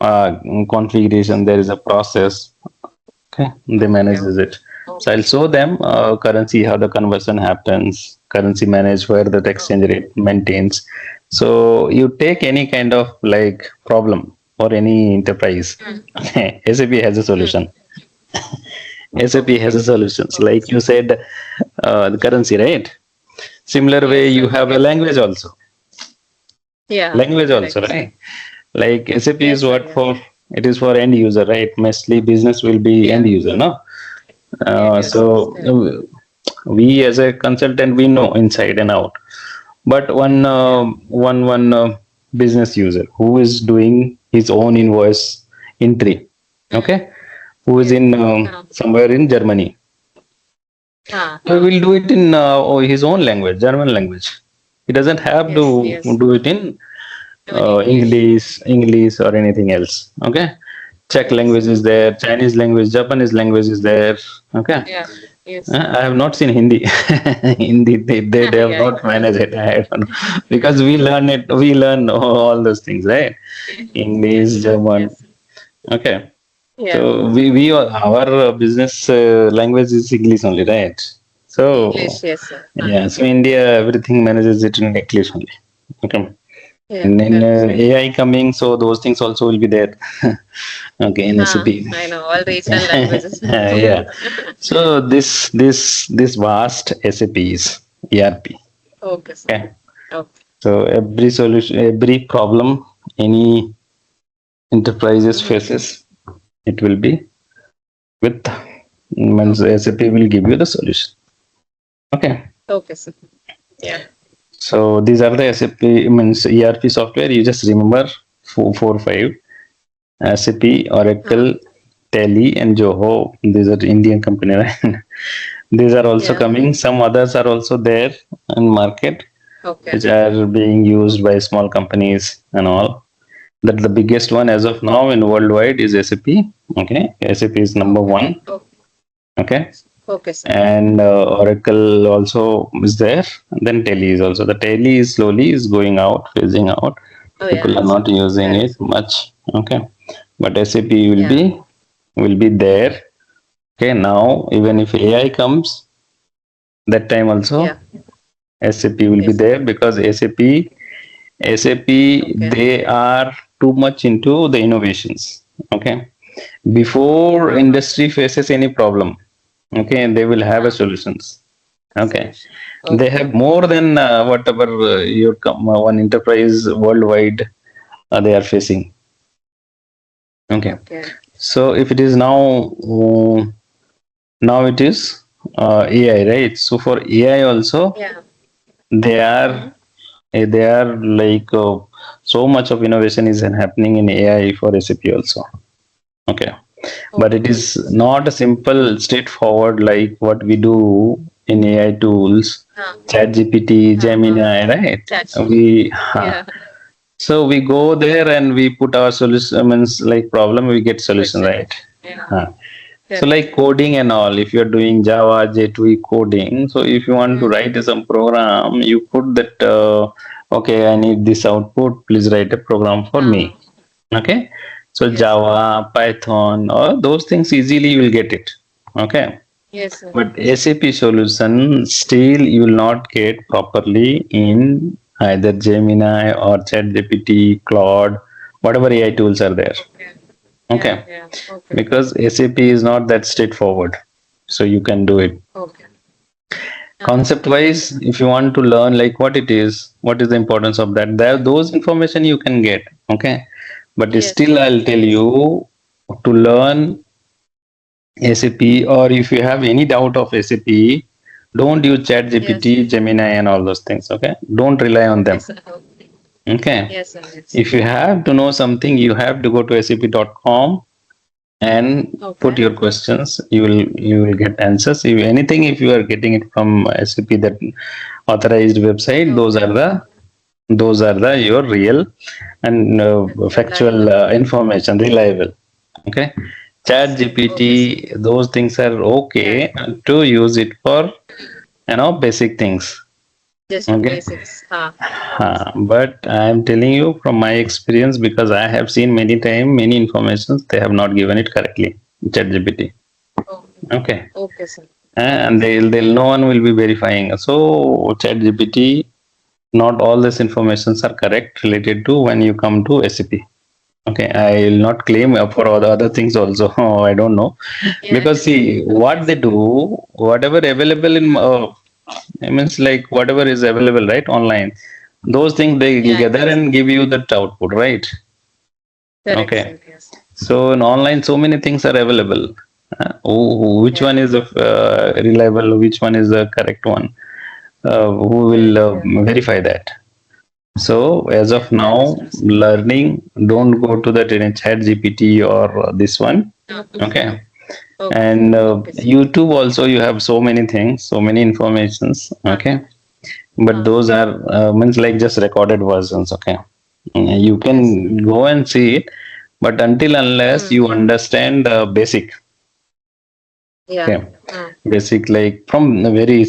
S1: uh, configuration. There is a process. Okay, they
S2: Okay.
S1: manages it. So
S2: Okay,
S1: I'll
S2: sir.
S1: show them currency how the conversion happens, currency manage where the exchange
S2: Okay.
S1: rate maintains. So you take any kind of like problem or any enterprise.
S2: Mm.
S1: Okay, SAP has a
S2: Mm.
S1: solution. SAP has
S2: Okay.
S1: a solutions.
S2: Okay,
S1: Like
S2: sir.
S1: you said, the currency, right? Similar way,
S2: Yes,
S1: you
S2: sir.
S1: have a
S2: Yes.
S1: language also.
S2: Yeah.
S1: Language also,
S2: Correct.
S1: right? Like SAP
S2: Yes,
S1: is
S2: sir.
S1: what
S2: Yeah.
S1: for? It is for end user, right? Mostly business will be end
S2: Yeah.
S1: user, no?
S2: End users.
S1: So
S2: Correct.
S1: we as a consultant, we know inside and out. But
S2: Yeah.
S1: one business user who is doing his own invoice entry,
S2: Mm.
S1: okay, who is
S2: Yes.
S1: in
S2: Ah.
S1: somewhere in Germany,
S2: Ah.
S1: he will do it in his own language, German language. He doesn't have to
S2: Yes. Yes.
S1: do it in
S2: Even English.
S1: English or anything else. Okay, Czech
S2: Yes.
S1: language is there, Chinese language, Japanese language is there. Okay,
S2: Yeah. Yes.
S1: I have not seen Hindi. Hindi, they have
S2: Yeah.
S1: not managed it. I don't know. Because we learn it, we learn all those things, right? English,
S2: Yes.
S1: German.
S2: Yes.
S1: Okay.
S2: Yeah.
S1: So our business language is English only, right? So
S2: English. Yes, sir. Ah.
S1: yeah, so India everything manages it in English only. Okay.
S2: Yeah.
S1: And then
S2: Correct, sir.
S1: AI coming, so those things also will be there. Okay, in
S2: Ah.
S1: SAP.
S2: I know all regional languages.
S1: Yeah. So this vast SAP is ERP.
S2: Okay, sir.
S1: Okay.
S2: Okay.
S1: So every solution, every problem any enterprises
S2: Mm-hmm.
S1: faces, it will be with means
S2: Okay.
S1: SAP will give you the solution. Okay.
S2: Okay, sir. Yeah.
S1: So these are the SAP means ERP software. You just remember four five SAP,
S2: Ah.
S1: Oracle, Tally, and Joho. These are Indian company, right? These are also
S2: Yeah.
S1: coming. Some others are also there in market,
S2: Okay.
S1: which are being used by small companies and all. That the biggest one as of now in worldwide is SAP. Okay, SAP is number
S2: Okay.
S1: one.
S2: Okay.
S1: Okay,
S2: Okay, sir.
S1: and Oracle also is there. And then Tally is also. The Tally is slowly is going out, phasing out.
S2: Oh,
S1: People
S2: yeah.
S1: are not using
S2: Correct.
S1: it much. Okay, but SAP
S2: Yeah.
S1: will be there. Okay, now even
S2: Mm.
S1: if AI comes, that time also
S2: Yeah.
S1: SAP will be
S2: Yes.
S1: there because SAP
S2: Okay.
S1: they are too much into the innovations. Okay, before
S2: Uh-huh.
S1: industry faces any problem, okay, they will have a
S2: Ah.
S1: solutions. Okay,
S2: Solution.
S1: they
S2: Okay.
S1: have more than whatever one enterprise worldwide they are facing. Okay,
S2: Okay.
S1: so if it is now it is AI, right? So for AI also
S2: Yeah.
S1: they are
S2: Mm-hmm.
S1: they are like so much of innovation is happening in AI for SAP also. Okay, but it
S2: Okay.
S1: is not a simple straightforward like what we do in AI tools,
S2: Ah.
S1: Chat GPT,
S2: Uh-huh.
S1: Gemini, right?
S2: Chachi.
S1: We
S2: Yeah.
S1: so we go there and we put our solution means like problem we get solution,
S2: Question.
S1: right?
S2: Yeah.
S1: Huh. So
S2: Correct.
S1: like coding and all, if you're doing Java, J2E coding, so if you want to
S2: Mm.
S1: write some program, you put that, okay, I need this output, please write a program for
S2: Ah.
S1: me. Okay. So
S2: Yes, sir.
S1: Java, Python, or those things easily you will get it. Okay.
S2: Yes, sir.
S1: But SAP solution still you will not get properly in either Gemini or ChatGPT, Claude, whatever AI tools are there.
S2: Okay. Yeah.
S1: Okay,
S2: Yeah. Okay.
S1: because SAP is not that straightforward. So you can do it.
S2: Okay. Uh-huh.
S1: Concept wise, if you want to learn like what it is, what is the importance of that, there those information you can get. Okay. But
S2: Yes,
S1: still
S2: sir.
S1: I'll tell
S2: Yes.
S1: you to learn SAP or if you have any doubt of SAP, don't use
S2: Yes.
S1: ChatGPT, Gemini, and all those things. Okay. Don't rely on
S2: Okay,
S1: them.
S2: sir. Okay.
S1: Okay.
S2: Yes, sir. Yes.
S1: If you have to know something, you have to go to sap.com and put
S2: Okay.
S1: your questions. You will get answers. If anything, if you are getting it from SAP that authorized website,
S2: Okay.
S1: those are the your real and factual
S2: Reliable.
S1: information, reliable. Okay. Chat
S2: Yes. Okay, sir.
S1: GPT, those things are
S2: Yeah.
S1: okay to use it for basic things.
S2: Just
S1: Okay.
S2: basics. Ah. Okay, sir.
S1: But I am telling you from my experience because I have seen many time many informations they have not given it correctly. ChatGPT.
S2: Okay.
S1: Okay,
S2: Okay, sir. Okay,
S1: and
S2: sir.
S1: they'll no one will be verifying. So ChatGPT, not all this informations are correct related to when you come to SAP. Okay, I will not claim
S2: Okay.
S1: for all the other things also. I don't know
S2: Yeah.
S1: because see
S2: Okay,
S1: what they
S2: sir.
S1: do, whatever available in
S2: Mm.
S1: it means like whatever is available right online, those things they
S2: Yeah.
S1: gather
S2: Yes.
S1: and give you that output, right?
S2: Correct,
S1: Okay,
S2: sir. Yes.
S1: so in online so many things are available. Which
S2: Yeah.
S1: one is reliable? Which one is the correct one? who will
S2: Correct. Yeah.
S1: verify that. So as
S2: Yeah.
S1: of
S2: That is
S1: now,
S2: true, sir.
S1: learning,
S2: Mm.
S1: don't go to that in chat GPT or this one.
S2: Okay.
S1: Okay.
S2: Okay.
S1: And
S2: Okay, sir.
S1: YouTube also, you have so many things, so many informations.
S2: Uh,
S1: Okay. But
S2: uh,
S1: those are means like just recorded versions. Okay. You
S2: yes.
S1: can go and see it, but until unless
S2: Mm.
S1: you understand basic.
S2: Yeah.
S1: Okay.
S2: Uh,
S1: Basic, like from a very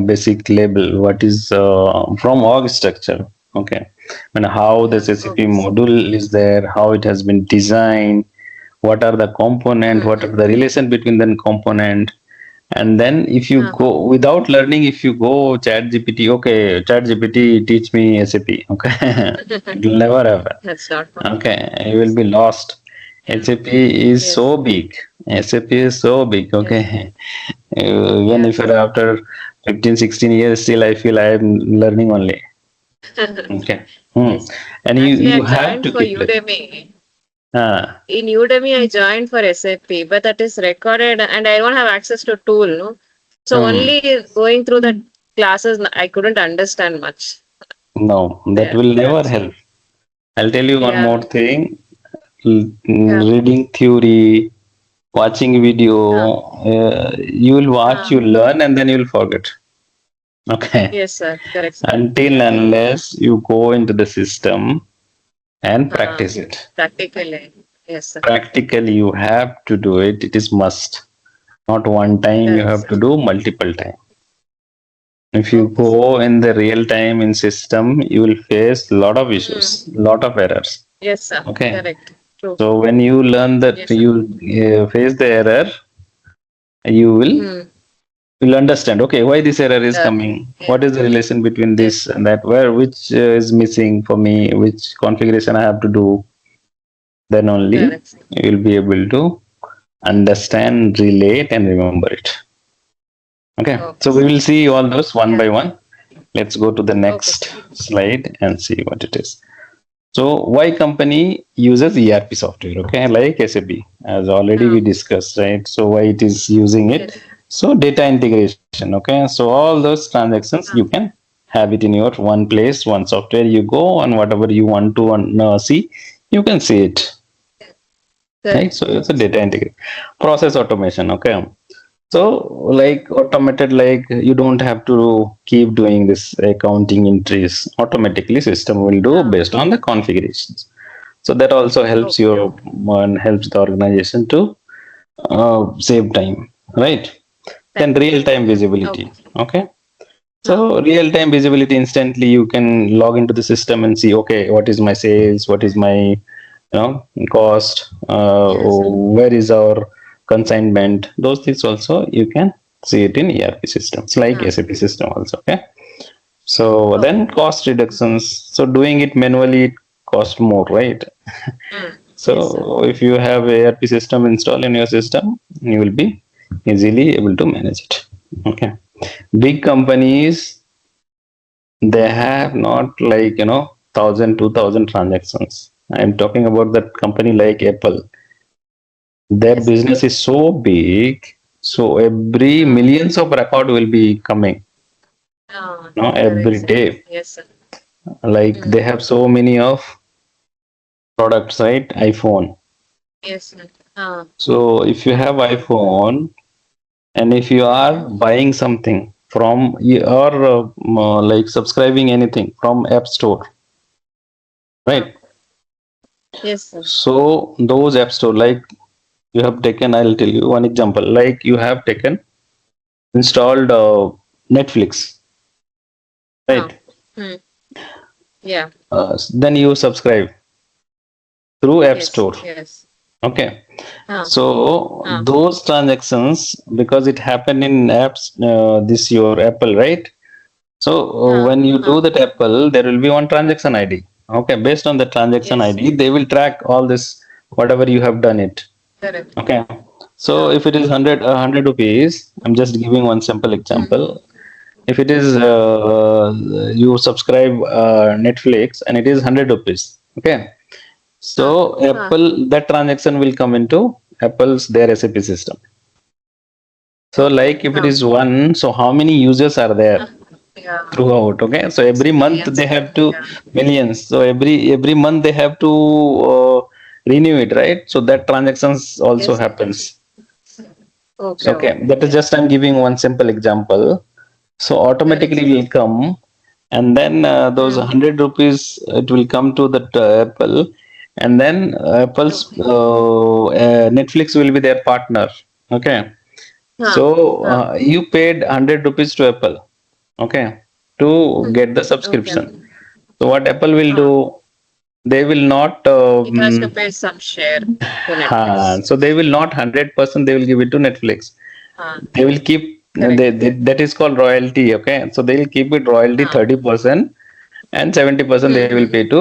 S1: basic level, what is from org structure. Okay. And how the
S2: yeah.
S1: SAP
S2: Okay, sir.
S1: module is there, how it has been designed, what are the component, what are
S2: Mm-hmm.
S1: the relation between the component. And then if you
S2: Uh-huh.
S1: go without learning, if you go chat gpt, okay, chat gpt teach me SAP, okay, it will never happen.
S2: That's not
S1: Okay,
S2: possible.
S1: you will
S2: Yes.
S1: be lost.
S2: Yeah.
S1: SAP is so
S2: Yes.
S1: big. SAP is so big.
S2: Yes.
S1: Okay. Even
S2: Yeah.
S1: if after 15, 16 years, still I feel I am learning only. Okay.
S2: Yes.
S1: And
S2: Actually,
S1: you
S2: I
S1: have
S2: joined
S1: to
S2: for
S1: keep it.
S2: Udemy.
S1: Ah,
S2: In Udemy, I joined for SAP, but that is recorded and I don't have access to tool, no? So
S1: hmm.
S2: only going through the classes, I couldn't understand much
S1: No, that
S2: there.
S1: will never
S2: That's
S1: help. I'll tell you one more
S2: yeah.
S1: thing.
S2: Yeah.
S1: Reading theory, watching video,
S2: Uh,
S1: you will watch,
S2: uh,
S1: you learn, and then you will forget. Okay.
S2: yes, sir. Correct, sir.
S1: Until
S2: Yeah.
S1: unless you go into the system and
S2: Uh,
S1: practice it.
S2: practically. Yes, sir.
S1: Practically, you have to do it. It is must. Not one time, you
S2: Correct,
S1: have
S2: sir.
S1: to do multiple time. If you
S2: Okay, sir.
S1: go in the real time in system, you will face lot of issues,
S2: Mm.
S1: lot of errors.
S2: Yes, sir.
S1: Okay.
S2: Correct. True.
S1: So when you learn that
S2: Yes, sir.
S1: you face the error, you
S2: Hmm.
S1: will understand. Okay, why this error is
S2: Yeah.
S1: coming?
S2: Yeah.
S1: What is the relation between
S2: Yes,
S1: this
S2: sir.
S1: and that? Where which is missing for me? Which configuration I have to do? Then only
S2: Correct, sir.
S1: you will be able to understand, relate, and remember it. Okay,
S2: Okay,
S1: so we
S2: sir.
S1: will see all those one
S2: Yeah.
S1: by one. Let's go to the
S2: Okay,
S1: next
S2: sir.
S1: slide and see what it is. So, why company uses ERP software? Okay, like SAP, as already we
S2: Uh,
S1: discussed, right? So, why it is using it?
S2: yes.
S1: So, data integration. Okay, so all those transactions you
S2: Uh,
S1: can have it in your one place, one software. You go and whatever you want to see, you can see it. Right?
S2: correct.
S1: So, it's a
S2: Yes, sir.
S1: data integration. Process automation. Okay, so,
S2: Mm.
S1: like automated, like you don't have to keep doing this accounting entries. Automatically, system will do
S2: Uh,
S1: based on the configurations. So that also helps
S2: okay.
S1: your and helps the organization to save time, right? Then
S2: Thank
S1: real time
S2: Okay.
S1: visibility. Okay.
S2: Uh,
S1: So real time visibility, instantly you can log into the system and see, okay, what is my sales, what is my cost,
S2: yes, sir.
S1: where is our consignment. Those things also you can see it in ERP systems like
S2: Uh,
S1: SAP system also. Okay. So then
S2: okay.
S1: cost reductions. So doing it manually it cost more, right?
S2: Mm. Yes, sir.
S1: So if you have a ERP system installed in your system, you will be easily able to manage it. Okay. Big companies, they have not like 1,000, 2,000 transactions. I'm talking about that company like Apple. Their
S2: Yes, sir.
S1: business is so big, so every
S2: Uh,
S1: millions of record will be coming,
S2: correct,
S1: every
S2: sir.
S1: day.
S2: Yes, sir.
S1: Like they
S2: Mm.
S1: have so many of products, right? iPhone.
S2: Yes, sir.
S1: So if you have
S2: Okay.
S1: iPhone, and if you are
S2: Mm.
S1: buying something from or like subscribing anything from App Store,
S2: Uh,
S1: right?
S2: yes, sir.
S1: So those App Store, like you have taken, I'll tell you one example. Like you have taken installed Netflix,
S2: Uh,
S1: right?
S2: mm. Yeah.
S1: Then you subscribe through App
S2: Yes.
S1: Store.
S2: Yes.
S1: Okay.
S2: Uh,
S1: So
S2: uh,
S1: those transactions, because it happened in apps, this your Apple, right? So
S2: uh,
S1: when you
S2: uh,
S1: do that Apple, there will be one transaction ID. Okay, based on the transaction
S2: yes.
S1: ID, they will track all this whatever you have done it.
S2: Correct.
S1: Okay, so
S2: Uh,
S1: if it is 100 rupees, I'm just giving one simple
S2: mm.
S1: example. If it is
S2: Uh,
S1: you subscribe Netflix and it is 100 rupees. Okay,
S2: uh,
S1: so
S2: uh,
S1: Apple, that transaction will come into Apple's their SAP system. So
S2: okay.
S1: like if it is one, so how many users are
S2: Uh,
S1: there?
S2: Yeah.
S1: throughout. Okay, so
S2: It's
S1: every month
S2: millions.
S1: they have to
S2: Yeah.
S1: millions. So every month they have to renew it, right? So that transactions also
S2: Yes.
S1: happens.
S2: Okay.
S1: So
S2: Okay.
S1: okay, that is
S2: Yeah.
S1: just I'm giving one simple example. So
S2: Correct,
S1: automatically
S2: sir.
S1: will come, and then those
S2: Mm.
S1: 100 rupees it will come to that Apple, and then Apple's
S2: Okay.
S1: Netflix will be their partner. Okay,
S2: Huh.
S1: so
S2: Huh.
S1: you paid 100 rupees to Apple, okay, to get the
S2: Okay.
S1: subscription. So what Apple will
S2: Huh.
S1: do? They will not.
S2: It has to pay some share to Netflix.
S1: So they will not 100%. They will give it to Netflix.
S2: Huh.
S1: They will keep.
S2: Correct.
S1: That is called royalty. Okay, so they will keep it royalty
S2: Huh.
S1: 30%, and 70% they will
S2: Mm-hmm.
S1: pay to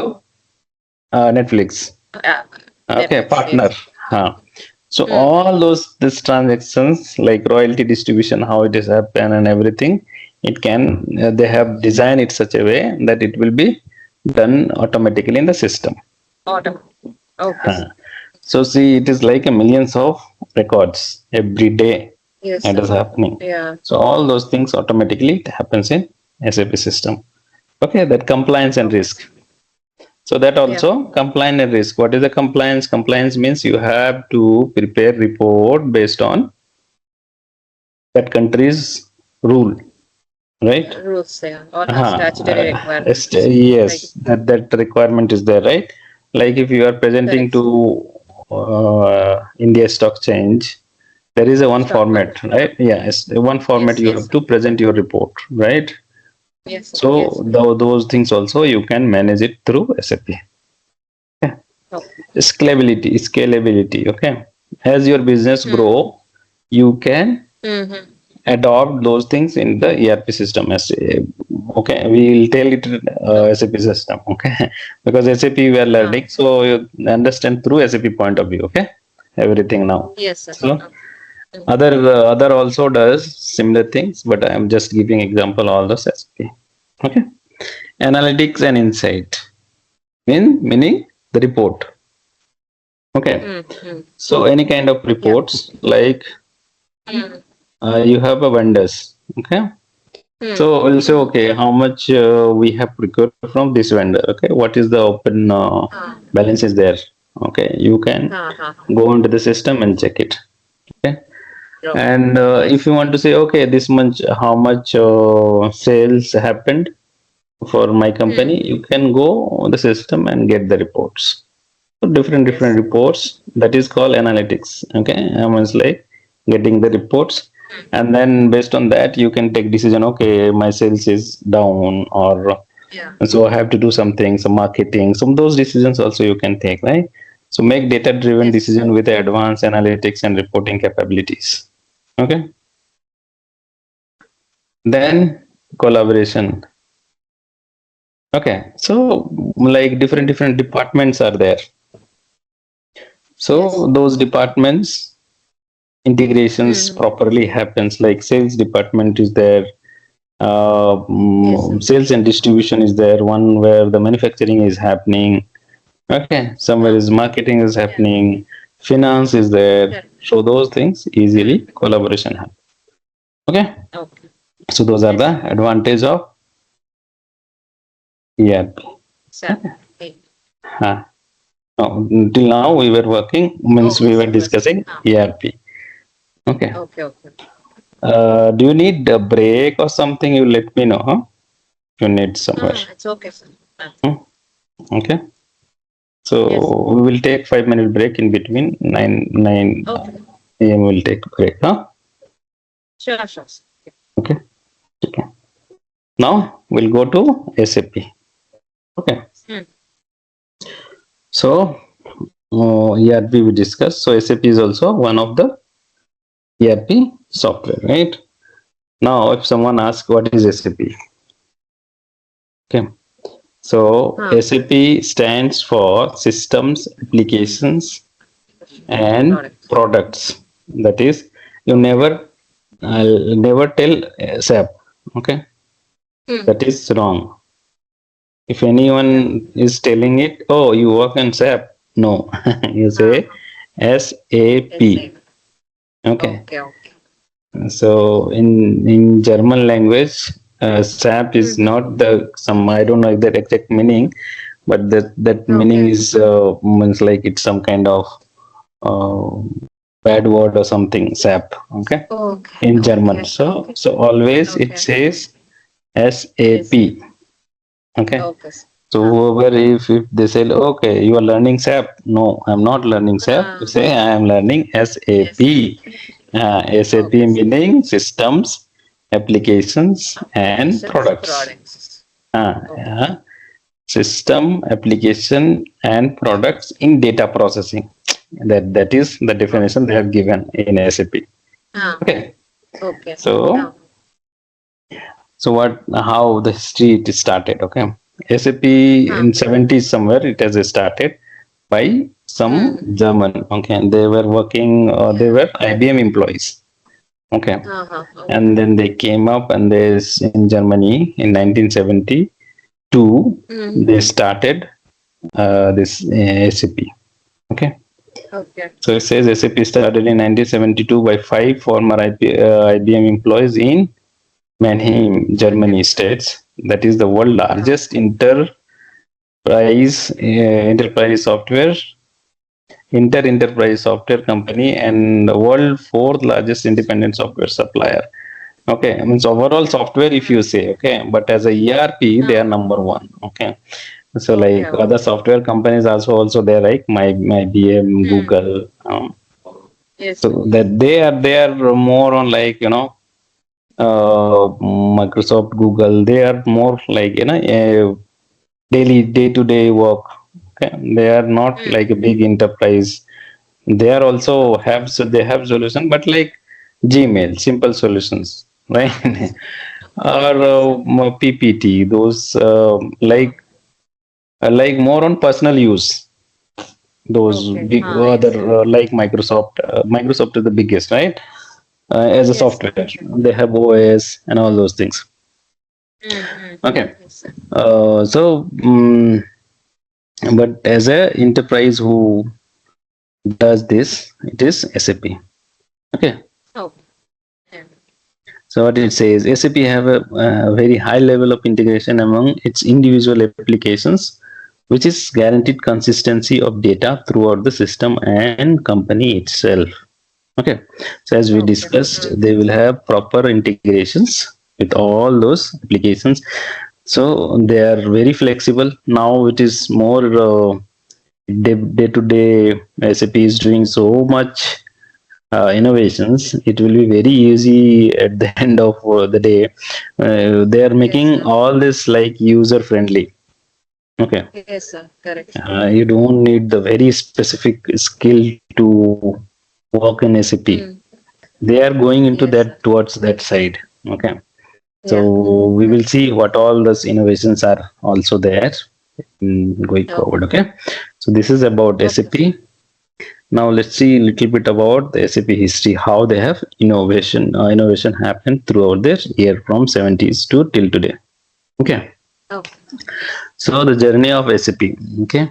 S1: Netflix.
S2: Yeah.
S1: Okay,
S2: Netflix.
S1: partner.
S2: Yes.
S1: So
S2: Mm.
S1: all those these transactions like royalty distribution, how it is happen and everything, it can they
S2: Mm.
S1: have designed it such a way that it will be done automatically in the system.
S2: Autumn. Okay,
S1: Huh.
S2: sir.
S1: So see, it is like a millions of records every day
S2: Yes,
S1: it
S2: sir.
S1: is happening.
S2: Yeah.
S1: So all those things automatically it happens in SAP system. Okay, that compliance and
S2: Okay.
S1: risk. So that
S2: Yeah.
S1: also compliance and risk. What is the compliance? Compliance means you have to prepare report based on that country's rule, right?
S2: Rules there. All our
S1: Uh-huh.
S2: statutory like
S1: Yes, that requirement is there, right? Like if you are presenting
S2: correct.
S1: to India Stock Exchange, there is a one
S2: Stock market.
S1: format, right? Yeah, it's one format
S2: Yes.
S1: you
S2: Yes,
S1: have
S2: sir.
S1: to present your report, right?
S2: Yes, sir. Yes.
S1: So those things also you can manage it through SAP. Okay.
S2: Okay.
S1: Scalability. Okay. As your business
S2: Hmm.
S1: grow, you can
S2: Mm-hmm.
S1: adopt those things in the ERP system. Okay, we will tell it
S2: Okay.
S1: SAP system. Okay, because SAP we are
S2: Huh.
S1: learning, so you understand through SAP point of view. Okay, everything now.
S2: Yes, sir.
S1: So
S2: Okay. Mm.
S1: other also does similar things, but I am just giving example all those SAP. Okay, analytics and insight meaning the report. Okay,
S2: Mm-hmm.
S1: so any kind of
S2: Yeah.
S1: reports like
S2: Mm.
S1: you have a vendors. Okay,
S2: Mm.
S1: so we'll say,
S2: Mm.
S1: okay, how much we have procured from this vendor? Okay, what is the open
S2: Huh.
S1: balance is there? Okay, you can
S2: Huh. Huh.
S1: go into the system and check it. Okay,
S2: Okay.
S1: and if
S2: Yes.
S1: you want to say, okay, this much, how much sales happened for my
S2: Hmm.
S1: company, you can go on the system and get the reports. So different
S2: Yes.
S1: reports. That is called analytics. Okay, I was like getting the reports, and then based on that you can take decision. Okay, my sales is down, or
S2: Yeah.
S1: so I have to do something, some marketing. Some of those decisions also you can take, right? So make data driven
S2: Yes.
S1: decision with advanced analytics and reporting capabilities. Okay, then collaboration. Okay, so like
S2: Mm.
S1: different departments are there.
S2: Yes.
S1: So those departments integrations
S2: Mm-hmm.
S1: properly happens, like sales department is there,
S2: Yes, sir.
S1: sales and distribution is there, one where the manufacturing is happening. Okay, somewhere
S2: Huh.
S1: is marketing is happening, finance is there.
S2: Correct.
S1: So those things easily
S2: Mm.
S1: collaboration happen. Okay,
S2: Okay.
S1: so those are
S2: Yes,
S1: the
S2: sir.
S1: advantage of ERP.
S2: SAP. Hey.
S1: Huh. Now, until now we were working means
S2: Oh,
S1: we were
S2: SAP was.
S1: discussing
S2: Huh.
S1: ERP. Okay,
S2: Okay. Okay.
S1: do you need a break or something? You let me know, huh? If you need somewhere.
S2: It's okay, sir.
S1: Hmm? Okay.
S2: Yes.
S1: So we will take 5 minute break in between 9
S2: Okay.
S1: a.m. We'll take break, huh?
S2: Sure. Sure. Sir.
S1: Okay. Okay. Now we'll go to SAP. Okay.
S2: Hmm.
S1: So ERP we discussed. So SAP is also one of the ERP software, right? Now, if someone asks what is SAP, okay. So
S2: Huh.
S1: SAP stands for Systems, Applications, and
S2: Product.
S1: Products. That is, you never tell SAP. Okay,
S2: Hmm.
S1: that is wrong. If anyone
S2: Yeah.
S1: is telling it, oh, you work in SAP, no, you
S2: Uh,
S1: say SAP.
S2: SAP.
S1: Okay,
S2: Okay. Okay.
S1: so in German language, SAP is
S2: Mm-hmm.
S1: not the some, I don't know the exact meaning, but that meaning
S2: Okay.
S1: is means like it's some kind of uh, bad word or something. SAP, okay,
S2: Okay.
S1: in German.
S2: Okay.
S1: So
S2: Okay.
S1: so always it
S2: Okay.
S1: says
S2: Yes.
S1: SAP. Okay.
S2: Okay.
S1: So
S2: Ah.
S1: whoever, if they say, okay, you are learning SAP. No, I'm not learning SAP. You
S2: Ah.
S1: say I am learning
S2: Yes.
S1: SAP. SAP
S2: Okay.
S1: meaning systems, applications, and
S2: Applications,
S1: products.
S2: products.
S1: Uh,
S2: Okay.
S1: uh, System, application, and products in data processing. That is the
S2: Okay.
S1: definition they have given in SAP.
S2: Ah.
S1: Okay.
S2: Okay. Ah.
S1: So what, how the history it started? Okay. SAP
S2: Ah.
S1: in 70s somewhere it has started by some
S2: Mm.
S1: German. Okay. And they were working, they
S2: Yeah.
S1: were IBM employees. Okay.
S2: Uh-huh. Okay.
S1: And then they came up and there's in Germany in 1972
S2: Mm.
S1: they started this SAP. Okay.
S2: Okay.
S1: So it says SAP started in 1972 by five former IBM employees in Mannheim,
S2: Okay.
S1: Germany states. That is the world
S2: Ah.
S1: largest enterprise software enterprise software company and the world fourth largest independent software supplier. Okay, I mean overall software if you
S2: Mm.
S1: say, okay, but as a ERP they are
S2: Ah.
S1: number one. Okay, so
S2: Okay.
S1: like other
S2: Okay.
S1: software companies also there, like my BM,
S2: Mm.
S1: Google.
S2: Yes.
S1: So that they are more on like Microsoft, Google. They are more like daily day to day work. Okay, they are not
S2: Mm.
S1: like a big enterprise. They are also
S2: Okay.
S1: have, so they have solution, but like Gmail, simple solutions, right?
S2: Ah.
S1: Or
S2: Yes. Sir.
S1: PPT, those
S2: Ah.
S1: like more on personal use. Those
S2: Okay.
S1: big
S2: Ah.
S1: other
S2: Yes.
S1: like Microsoft. Microsoft is the biggest, right? As a
S2: Yes. Sir.
S1: software, they have OS and all those things.
S2: Mm. Mm.
S1: Okay,
S2: Yes. Sir.
S1: but as a enterprise who does this, it is SAP. Okay.
S2: Okay. Yeah.
S1: So what it says, SAP have a very high level of integration among its individual applications, which is guaranteed consistency of data throughout the system and company itself. Okay. So as we
S2: Okay.
S1: discussed,
S2: Mm.
S1: they will have proper integrations with all those applications. So they are very flexible. Now it is more day to day. SAP is doing so much innovations. It will be very easy at the end of the day. They are
S2: Yes.
S1: making
S2: Sir.
S1: all this like user friendly. Okay.
S2: Yes. Sir. Correct.
S1: You don't need the very specific skill to work in SAP.
S2: Mm.
S1: They are going into
S2: Yes. Sir.
S1: that towards that side. Okay.
S2: Yeah.
S1: So we will
S2: Correct.
S1: see what all those innovations are also there going
S2: Okay.
S1: forward. Okay. So this is about
S2: Okay.
S1: SAP. Now let's see a little bit about the SAP history, how they have innovation happened throughout their year from 70s to till today. Okay.
S2: Okay.
S1: So the journey of SAP. Okay.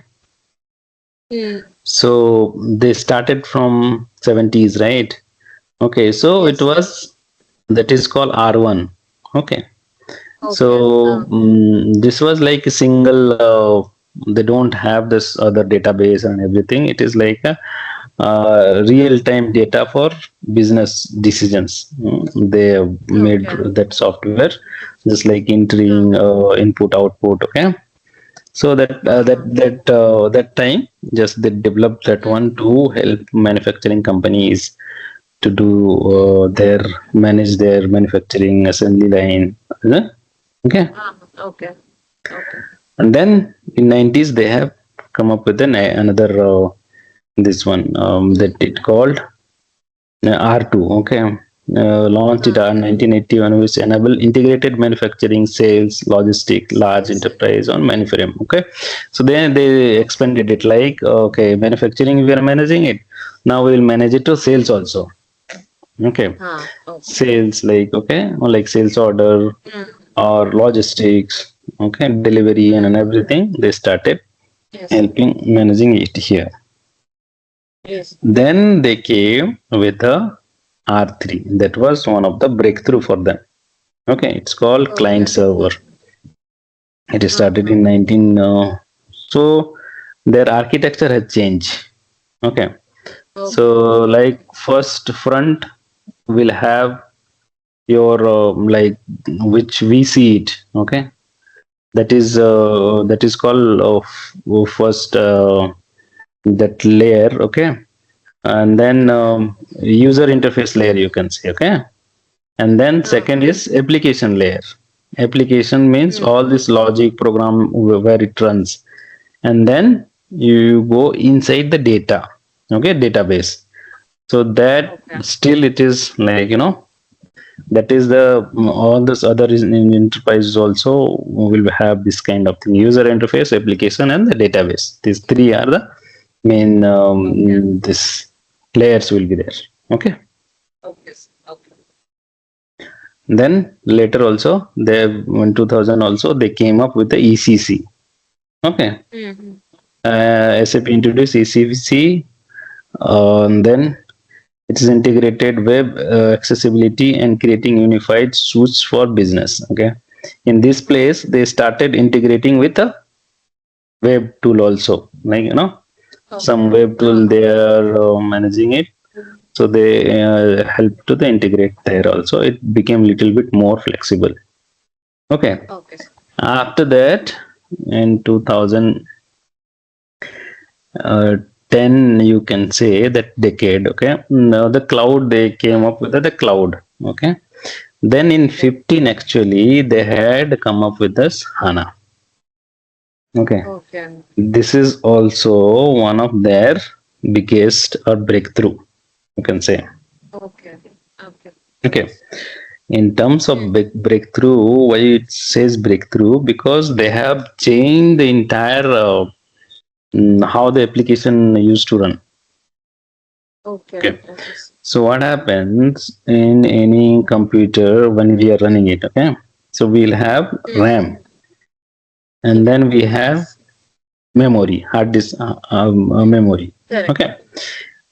S2: Mm.
S1: So they started from 70s, right? Okay. So it
S2: Yes. Sir.
S1: was, that is called R1. Okay.
S2: Okay.
S1: So this was like a single. They don't have this other database and everything. It is like a real
S2: Mm.
S1: time data for business decisions. They have made
S2: Okay.
S1: that software just like
S2: Mm.
S1: entering input output. Okay. So
S2: Uh-huh.
S1: that time just they developed that
S2: Mm.
S1: one to help manufacturing companies to do
S2: Mm.
S1: their manage their manufacturing assembly line. Okay.
S2: Okay. Okay.
S1: And then in 90s they have come up with another this one
S2: Mm.
S1: that it called R2. Okay. Launched it
S2: Uh,
S1: in 1981, which enable integrated manufacturing, sales, logistic, large
S2: yes. Sir.
S1: enterprise on mainframe. Okay. So then they
S2: Okay.
S1: expanded it like, okay, manufacturing we are managing it. Now we will manage it to sales
S2: Mm.
S1: also. Okay.
S2: Okay.
S1: Sales like, okay, or like sales order
S2: Mm.
S1: or logistics, okay, delivery and
S2: Mm.
S1: everything. They started
S2: Yes.
S1: helping managing it here.
S2: Yes.
S1: Then they came with a R3. That was one of the breakthrough for them. Okay, it's called client
S2: Okay.
S1: server. It is started
S2: Uh-huh.
S1: in 19. So their architecture has changed. Okay,
S2: Okay.
S1: so like first front will have your like which we see it. Okay, that is called first that layer. Okay, and then user interface layer you can say. Okay, and then second
S2: Uh-huh.
S1: is application layer. Application means all
S2: Mm-hmm.
S1: this logic program where it runs, and then you go inside the data. Okay, database. So that
S2: Okay.
S1: still it is like that is the all this other is in enterprise also will have this kind of thing: user interface, application, and the database. These three are the main
S2: Okay.
S1: this layers will be there. Okay,
S2: Okay. Okay.
S1: then later also they in 2000 also they came up with the ECC. Okay,
S2: Mm-hmm.
S1: SAP introduced ECC, and then it is integrated web accessibility and creating unified suites for business. Okay, in this place they started integrating with a web tool also, like some
S2: Okay.
S1: web tool
S2: Uh-huh.
S1: they are managing it, so they help to the integrate there also. It became little bit more flexible. Okay,
S2: Okay.
S1: after that in 2010 you can say that decade. Okay, now the cloud they came
S2: Uh,
S1: up with the cloud. Okay, then in
S2: okay.
S1: 15 actually they had come up with this HANA. Okay,
S2: Okay.
S1: this is also one of their biggest or breakthrough, you can say.
S2: Okay. Okay.
S1: Okay, in terms of
S2: Mm-hmm.
S1: big breakthrough, why it says breakthrough? Because they have changed the entire how the application used to run.
S2: Okay.
S1: Okay,
S2: Okay.
S1: so what happens in any computer when we are running it? Okay, so we'll have
S2: Mm-hmm.
S1: RAM, and then we have
S2: Yes.
S1: memory, hard disk memory.
S2: Correct.
S1: Okay,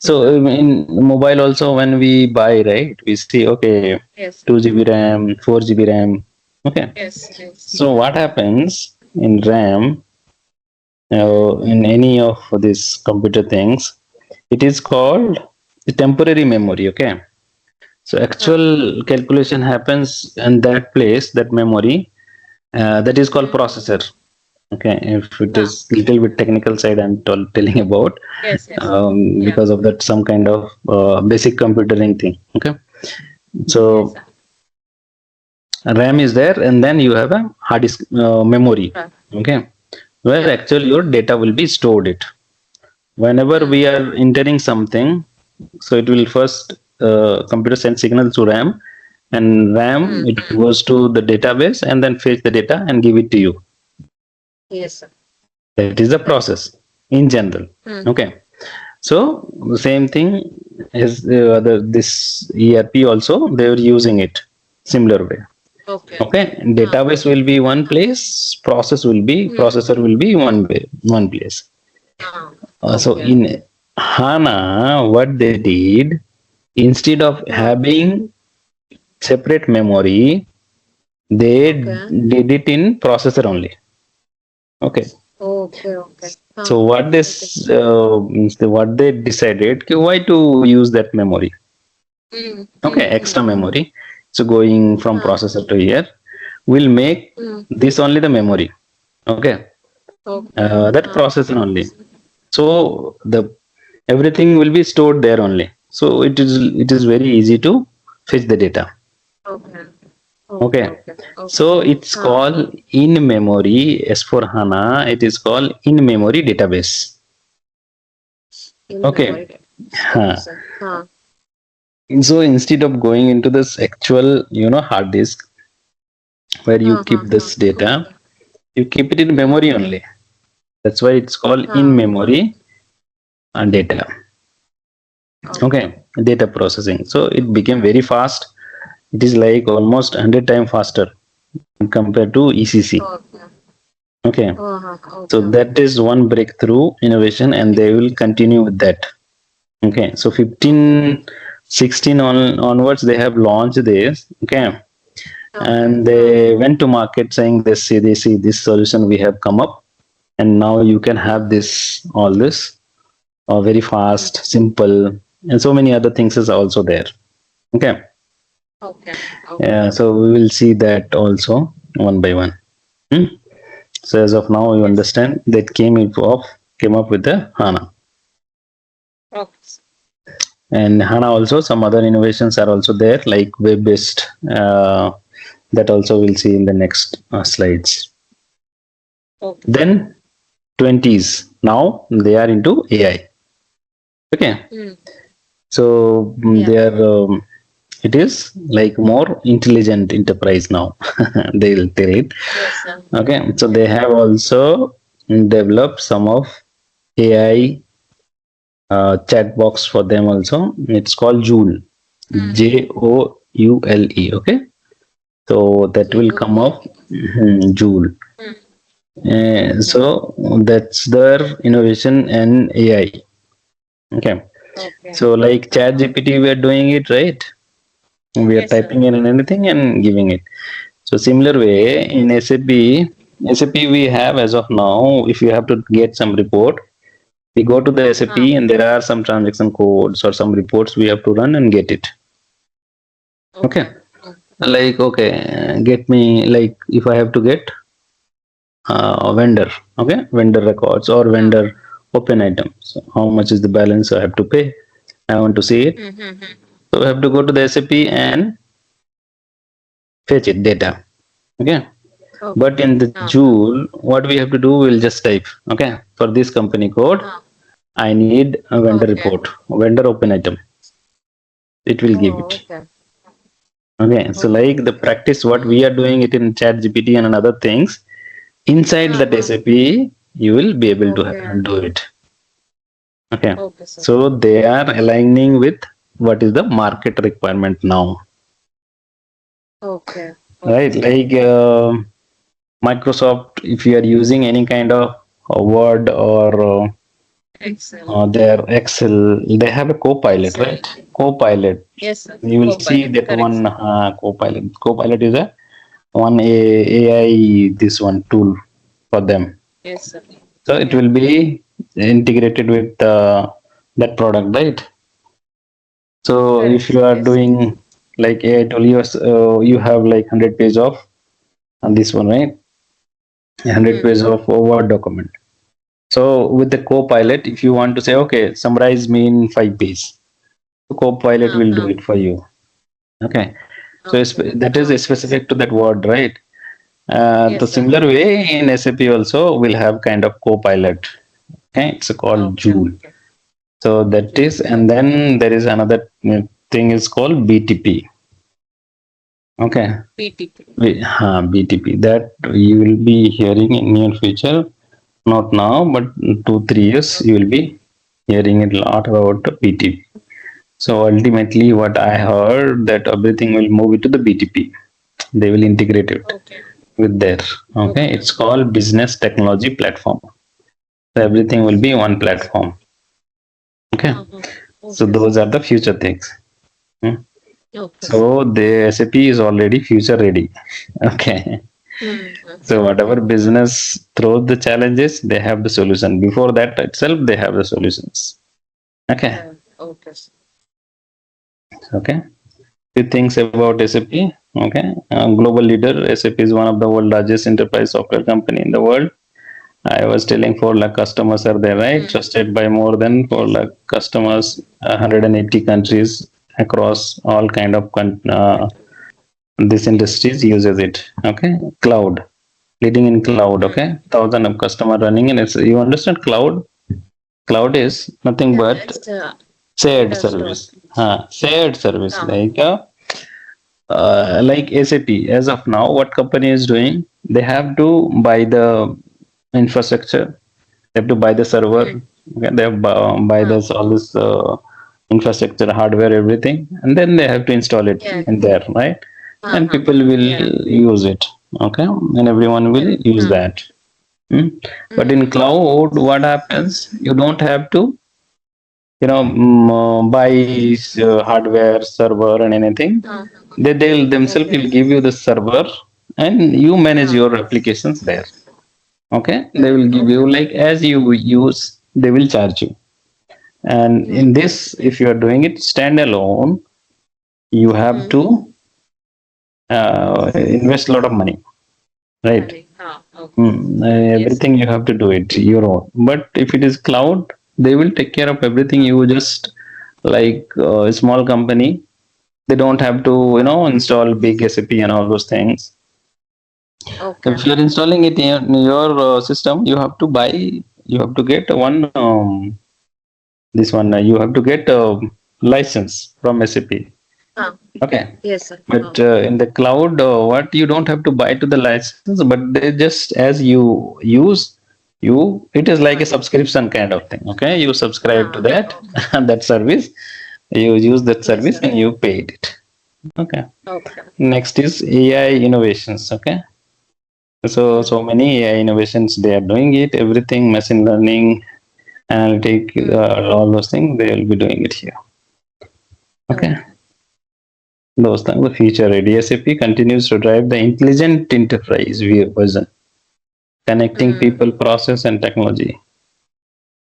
S1: so
S2: Uh,
S1: in mobile also when we buy, right, we see okay,
S2: yes.
S1: 2 GB RAM, 4 GB RAM. Okay,
S2: Yes. Yes.
S1: so what happens in RAM,
S2: Mm.
S1: in any of these computer things, it is called the temporary memory. Okay, so actual
S2: Uh,
S1: calculation happens in that place, that memory, that is called
S2: mm.
S1: processor. Okay, if it is
S2: Ah.
S1: little bit technical side I'm telling about,
S2: Yes. Yes. Yeah.
S1: because of that some kind of basic computering thing. Okay, so
S2: Yes.
S1: RAM is there, and then you have a hard disk memory.
S2: Uh,
S1: Okay, where
S2: yeah.
S1: actually your data will be stored it whenever we
S2: Mm-hmm.
S1: are entering something. So it will first computer send signal to RAM, and RAM it
S2: Mm-hmm.
S1: goes to the database and then fetch the data and give it to you.
S2: Yes, sir.
S1: That is the
S2: Correct.
S1: process in general.
S2: Mm.
S1: Okay, so the same thing is this ERP also they are using it similar way.
S2: Okay.
S1: Okay,
S2: Ah.
S1: database will be one place,
S2: Mm.
S1: processor will be one place.
S2: Ah.
S1: So
S2: Okay.
S1: in HANA, what they did, instead of
S2: Ah.
S1: having separate memory, they
S2: Okay.
S1: did it in processor only. Okay.
S2: Okay. Okay.
S1: So
S2: Ah.
S1: what
S2: Okay.
S1: this what they decided, कि why to use that memory?
S2: Mm.
S1: Okay,
S2: Mm.
S1: extra
S2: Mm.
S1: memory. So going from
S2: Ah.
S1: processor to here, will make
S2: Mm.
S1: this only the memory. Okay,
S2: Okay.
S1: that
S2: Ah.
S1: processor only. So the everything will be stored there only. So it is very easy to fetch the data.
S2: Okay. Okay.
S1: Okay,
S2: Okay. Okay.
S1: so it's
S2: Ah.
S1: called in memory. As for HANA, it is called in memory database.
S2: In
S1: Okay,
S2: memory database. Okay,
S1: huh.
S2: sir. Ah.
S1: So instead of going into this actual hard disk where you
S2: Ah.
S1: keep
S2: Ah.
S1: this
S2: Ah.
S1: data,
S2: Okay.
S1: you keep it in
S2: Mm.
S1: memory only. That's why it's called in
S2: Ah.
S1: memory and data.
S2: Okay.
S1: Okay, data processing. So it
S2: Okay.
S1: became very fast. It is like almost 100 times faster compared to ECC.
S2: Okay.
S1: Okay,
S2: Uh-huh.
S1: so
S2: Okay.
S1: that is one breakthrough innovation, and they will continue with that. Okay, so
S2: Okay.
S1: 15, 16 onwards they have launched this. Okay,
S2: Okay.
S1: and they went to market saying they see this solution we have come up, and now you can have this all this very
S2: Mm.
S1: fast, simple, and so many other things is also there. Okay.
S2: Okay.
S1: Yeah, so we will see that also one by one. Hmm? So as of now, you
S2: Yes.
S1: understand that came up with the HANA,
S2: Okay.
S1: and HANA also some other innovations are also there like web based. That also we'll see in the next slides.
S2: Okay.
S1: Then 20s now they are into AI. Okay,
S2: Mm.
S1: so
S2: Yeah.
S1: they are. It is like more intelligent enterprise now. They'll tell it.
S2: Yes, sir.
S1: Okay, so they
S2: Yes.
S1: have also developed some of AI chat box for them also. It's called Joule,
S2: Mm.
S1: Joule. Okay, so that will come
S2: G-O-O.
S1: up. Joule.
S2: Mm. Okay.
S1: So that's their innovation and AI. Okay,
S2: Okay.
S1: so like Chat
S2: Uh-huh.
S1: GPT, we are doing it right. We are
S2: Yes, sir.
S1: typing in anything and giving it. So similar
S2: Yeah.
S1: way in SAP we have as of now, if you have to get some report, we go to the SAP
S2: Ah.
S1: and there are some transaction codes or some reports we have to run and get it. Okay.
S2: Okay. Okay.
S1: Like, okay, get me, like, if I have to get vendor, okay, vendor records or
S2: Ah.
S1: vendor open items, how much is the balance I have to pay? I want to see it.
S2: Mm-hmm.
S1: So I have to go to the SAP and fetch it data. Okay.
S2: Okay.
S1: But in the
S2: Uh-huh.
S1: Joule, what we have to do, we'll just type, okay, for this company code,
S2: Ah.
S1: I need a vendor
S2: Okay.
S1: report, vendor open item. It will give
S2: Oh,
S1: it.
S2: okay.
S1: Okay, so
S2: Okay.
S1: like the practice, what
S2: Mm.
S1: we are doing it in Chat GPT and other things, inside that
S2: Uh-huh.
S1: SAP, you will be able to
S2: Okay.
S1: do it. Okay,
S2: Okay, sir.
S1: so they are aligning with what is the market requirement now,
S2: Okay.
S1: right?
S2: Okay.
S1: Like Microsoft, if you are using any kind of Word or
S2: Excel.
S1: their Excel, they have a co-pilot,
S2: Excel.
S1: right? Co-pilot.
S2: Yes, sir.
S1: You will see
S2: Copilot.
S1: that
S2: Correct,
S1: one
S2: sir.
S1: co-pilot. Co-pilot is a one AI this one tool for them.
S2: Yes, sir.
S1: So it
S2: Yeah.
S1: will be integrated with that product, right? So if
S2: Correct,
S1: you
S2: sir.
S1: are
S2: Yes.
S1: doing like AI tool, you have like 100 page of on this one, right? 100
S2: Mm.
S1: page of Word document. So with the
S2: Uh,
S1: co-pilot, if you want to say, okay, summarize me in 5 pages, the co-pilot will do
S2: uh-huh.
S1: it for you. Okay. So
S2: Okay.
S1: that is
S2: Okay.
S1: specific to that word, right? The
S2: Yes, sir.
S1: similar way in SAP also will have kind of co-pilot. Okay, it's called
S2: Okay.
S1: Joule.
S2: Okay.
S1: So that
S2: June.
S1: is, and
S2: Okay.
S1: then there is another thing is called BTP. Okay,
S2: PTP.
S1: BTP that you will be hearing in near future. Not now, but in 2 3 years you will
S2: Okay.
S1: be hearing a lot about the BTP. So ultimately, what I heard that everything will move into the BTP. They will integrate it
S2: Okay.
S1: with their. Okay,
S2: Okay.
S1: it's called Business Technology Platform. So everything will be one
S2: Yes.
S1: platform. Okay,
S2: Uh-huh.
S1: so
S2: Okay, sir.
S1: those are the future things. Hmm.
S2: Okay, sir.
S1: So the SAP is already future ready. Okay.
S2: Mm.
S1: So
S2: Okay.
S1: whatever business throws the challenges, they have the solution. Before that itself, they have the solutions. Okay.
S2: Okay, sir.
S1: Okay. Few things about SAP. Okay. Global leader. SAP is one of the world largest enterprise software company in the world. I was telling 4 lakh customers are there, right?
S2: Mm.
S1: Trusted by more than 4
S2: Yes.
S1: lakh customers, 180 countries across all kind of this industries uses it. Okay. Cloud. Leading in cloud.
S2: Mm.
S1: Okay. Thousand of customer running in it. You understand cloud? Cloud is nothing
S2: Yeah,
S1: but
S2: it's the
S1: shared
S2: data
S1: service.
S2: storage.
S1: Shared service.
S2: Ah.
S1: Like SAP. As of now, what company is doing? They have to buy the infrastructure. They have to buy the server.
S2: Mm.
S1: Okay, they have buy
S2: Ah.
S1: this all this infrastructure, hardware, everything, and then they have to install it
S2: Yeah.
S1: in there, right? And
S2: Uh-huh.
S1: people will
S2: Yeah.
S1: use it. Okay, and everyone will
S2: Correct.
S1: use
S2: Ah.
S1: that. Hmm? But in
S2: Mm.
S1: cloud, what happens? You don't have to. buy hardware, server, and anything. They'll themselves
S2: Okay.
S1: will give you the server, and you manage
S2: Ah,
S1: your applications there. Okay, they
S2: correct.
S1: will give you
S2: Okay.
S1: like as you use, they will charge you. And in
S2: Mm.
S1: this, if you are doing it standalone, you have
S2: Mm.
S1: to invest a lot of money, right?
S2: Money. Ah, okay. Yes.
S1: Everything you have to do it your own. But if it is cloud, they will take care of everything.
S2: Ah,
S1: You just like a small company, they don't have to install big SAP and all those things.
S2: okay.
S1: If you're installing it in your system, you have to buy, you have to get one this one you have to get a license from SAP.
S2: Ah,
S1: Okay,
S2: yes, sir.
S1: but
S2: Ah,
S1: in the cloud, what you don't have to buy to the license, but they just as you use, you it is like
S2: ah,
S1: a subscription kind of thing. Okay, you subscribe to
S2: ah,
S1: that
S2: okay.
S1: that service, you use that
S2: Yes,
S1: service
S2: sir.
S1: and you paid it. Okay,
S2: Okay.
S1: next is AI innovations. Okay, so
S2: Mm.
S1: so many AI innovations they are doing it, everything machine learning, analytic,
S2: Mm.
S1: all those things they will be doing it here. Okay,
S2: Okay.
S1: those things the future ready. SAP continues to drive the intelligent enterprise vision, connecting
S2: Mm.
S1: people, process, and technology.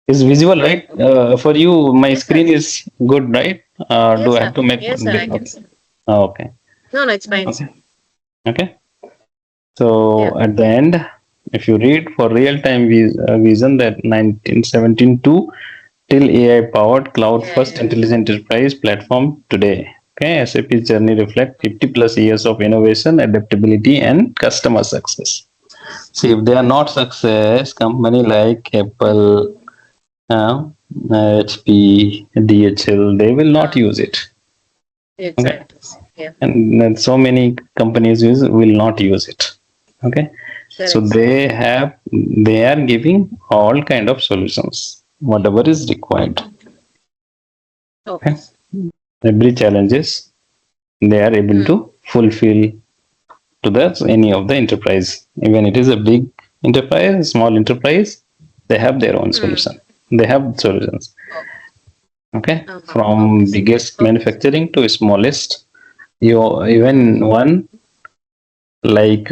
S1: Is visible, right?
S2: Okay.
S1: For you, my
S2: Yes, sir.
S1: screen is good, right? Do
S2: Yes,
S1: I have
S2: sir.
S1: to make
S2: Yes, sir. I
S1: big?
S2: can
S1: Okay.
S2: see.
S1: Okay.
S2: No, no, it's fine, sir.
S1: Okay. Okay. So
S2: Yeah.
S1: at the end, if you read for real-time vision that 1972 till AI-powered
S2: Yeah,
S1: cloud-first
S2: yeah.
S1: intelligent enterprise platform today. Okay, SAP's journey reflects 50 plus years of innovation, adaptability, and customer success. See, if they are not success, company like Apple, uh, HP, DHL, they will not
S2: Ah,
S1: use it. Okay,
S2: exactly. Yeah.
S1: and then so many companies will not use it. Okay, so
S2: Correct, sir.
S1: they are giving all kind of solutions, whatever is required.
S2: Okay.
S1: Okay, every challenges they are able
S2: Mm.
S1: to fulfill to the any of the enterprise, even it is a big enterprise, small enterprise, they have their own
S2: Mm.
S1: solution. They have solutions.
S2: Oh,
S1: Okay,
S2: uh-huh. Okay,
S1: from
S2: sir.
S1: biggest
S2: Okay.
S1: manufacturing to smallest, you even
S2: Mm.
S1: one like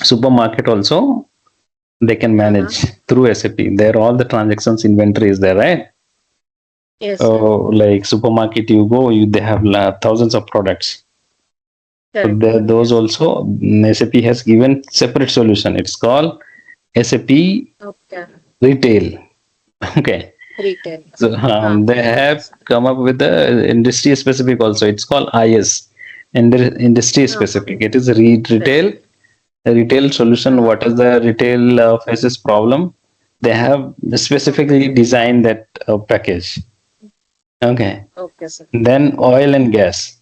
S1: supermarket also they can
S2: Uh-huh.
S1: manage through SAP. There all the transactions inventory is there, right?
S2: Yes, sir.
S1: Like supermarket you go, they have thousands of products. So
S2: Correct.
S1: there, those
S2: Yes.
S1: also SAP has given separate solution. It's called SAP
S2: Okay.
S1: Retail. Okay.
S2: Retail.
S1: So
S2: Ah,
S1: they
S2: okay,
S1: have
S2: sir.
S1: come up with the industry specific also. It's called IS, industry
S2: Uh-huh.
S1: specific. It is retail,
S2: Specific.
S1: a retail solution.
S2: Uh-huh.
S1: What is the retail faces problem? They have
S2: Okay.
S1: specifically designed that package. Okay.
S2: Okay, sir.
S1: Then oil and gas,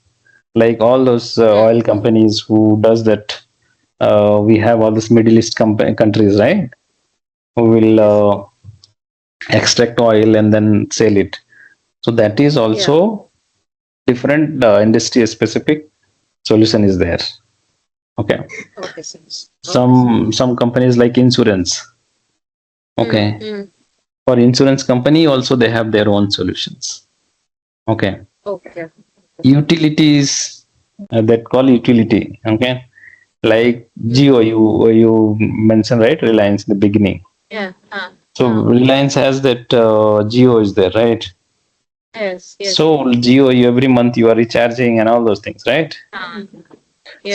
S1: like all those
S2: Mm.
S1: oil companies who does that. We have all these Middle East countries, right? Who will
S2: Yes, sir.
S1: extract oil and then sell it. So that is
S2: Yeah.
S1: also different industry specific solution is there. Okay,
S2: Okay, sir. Okay, sir.
S1: some companies like insurance.
S2: Mm.
S1: Okay,
S2: Mm.
S1: for insurance company also they have their own solutions. Okay,
S2: Okay.
S1: utilities that call utility. Okay, like
S2: Mm.
S1: Geo, you mentioned, right? Reliance in the beginning.
S2: Yeah. Ah.
S1: So
S2: Ah.
S1: Reliance has that Geo is there, right?
S2: Yes. Yes, sir.
S1: So Geo, you every month you are recharging and all those things, right?
S2: Ah.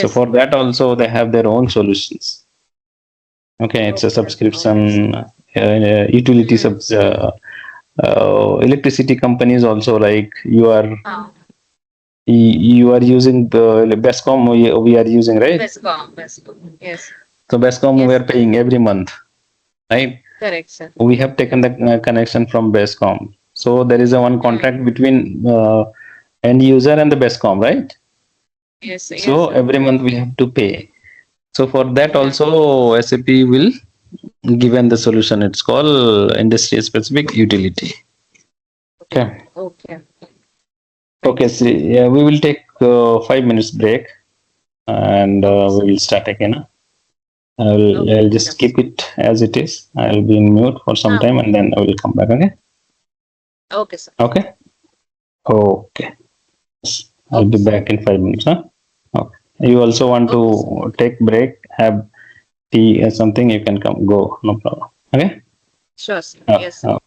S1: So
S2: Yes,
S1: for
S2: sir.
S1: that also they have their own solutions. Okay, it's a
S2: Okay. Okay, sir.
S1: subscription, utility
S2: Mm.
S1: electricity companies also, like
S2: Ah.
S1: you are using the Bescom, we are using, right?
S2: Westcom. Westcom. Yes.
S1: So Bescom we
S2: Yes.
S1: are paying every month, right?
S2: Correct, sir.
S1: We have taken the connection from Bescom. So there is a one
S2: Mm.
S1: contract between end user and the Bescom, right?
S2: Yes. Yes,
S1: So
S2: sir.
S1: every month we have to pay. So for that
S2: Yeah.
S1: also SAP will given the solution. It's called industry specific utility. Okay.
S2: Okay.
S1: Okay.
S2: Thanks.
S1: So yeah, we will take 5 minutes break and
S2: Okay,
S1: we
S2: sir.
S1: will start again.
S2: Okay.
S1: I'll
S2: Sure.
S1: just keep it as it is. I'll be in mute for some
S2: Ah,
S1: time and then I will come back. Okay.
S2: Okay, sir.
S1: Okay. Okay. I'll
S2: Okay,
S1: be
S2: sir.
S1: back in 5 minutes. Huh? Okay. You also want
S2: Okay, sir.
S1: to take break, have tea or something, you can come, go, no problem. Okay.
S2: Sure, sir.
S1: Okay.
S2: Yes, sir.
S1: Okay.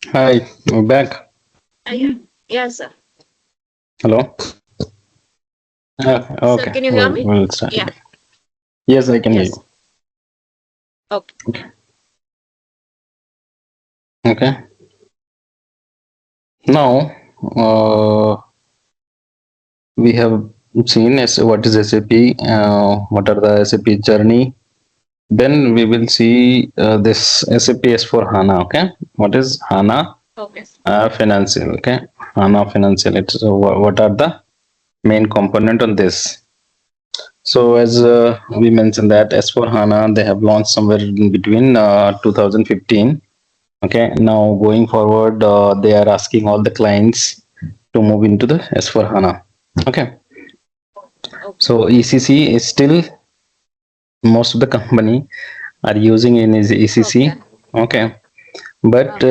S1: Hi, I'm back.
S2: Yeah. Yes, sir.
S1: Hello.
S2: Sir,
S1: Okay,
S2: can you hear
S1: we'll,
S2: me?
S1: we'll start
S2: Yeah.
S1: again. Yes, I can hear
S2: Yes.
S1: you.
S2: Okay.
S1: Okay. Okay. Now, we have seen what is SAP, what are the SAP journey. Then we will see this SAP S4 HANA. Okay. What is HANA?
S2: Okay.
S1: Financial. Okay. HANA financial. It's what are the main component on this? So as we mentioned that S4 HANA they have launched somewhere in between 2015. Okay, now going forward, they are asking all the clients to move into the S4 HANA. Okay,
S2: Okay.
S1: so ECC is still most of the company are using in is
S2: Okay.
S1: ECC. Okay, but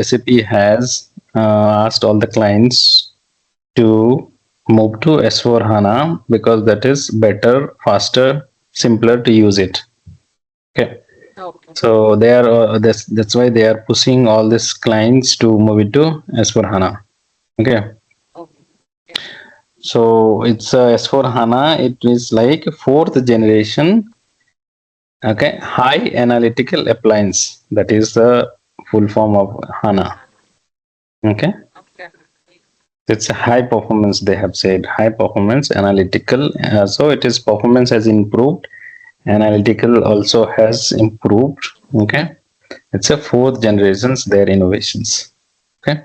S1: SAP has asked all the clients to move to S4 HANA because that is better, faster, simpler to use it. Okay,
S2: Okay.
S1: so they are that's why they are pushing all these clients to move it to S4 HANA. Okay,
S2: Okay. Yeah.
S1: so it's S4 HANA. It is like fourth generation. Okay, high analytical appliance. That is the full form of HANA. Okay,
S2: Okay.
S1: it's a high performance. They have said high performance analytical. So it is performance has improved. Analytical also has improved. Okay, it's a fourth generations their innovations. Okay.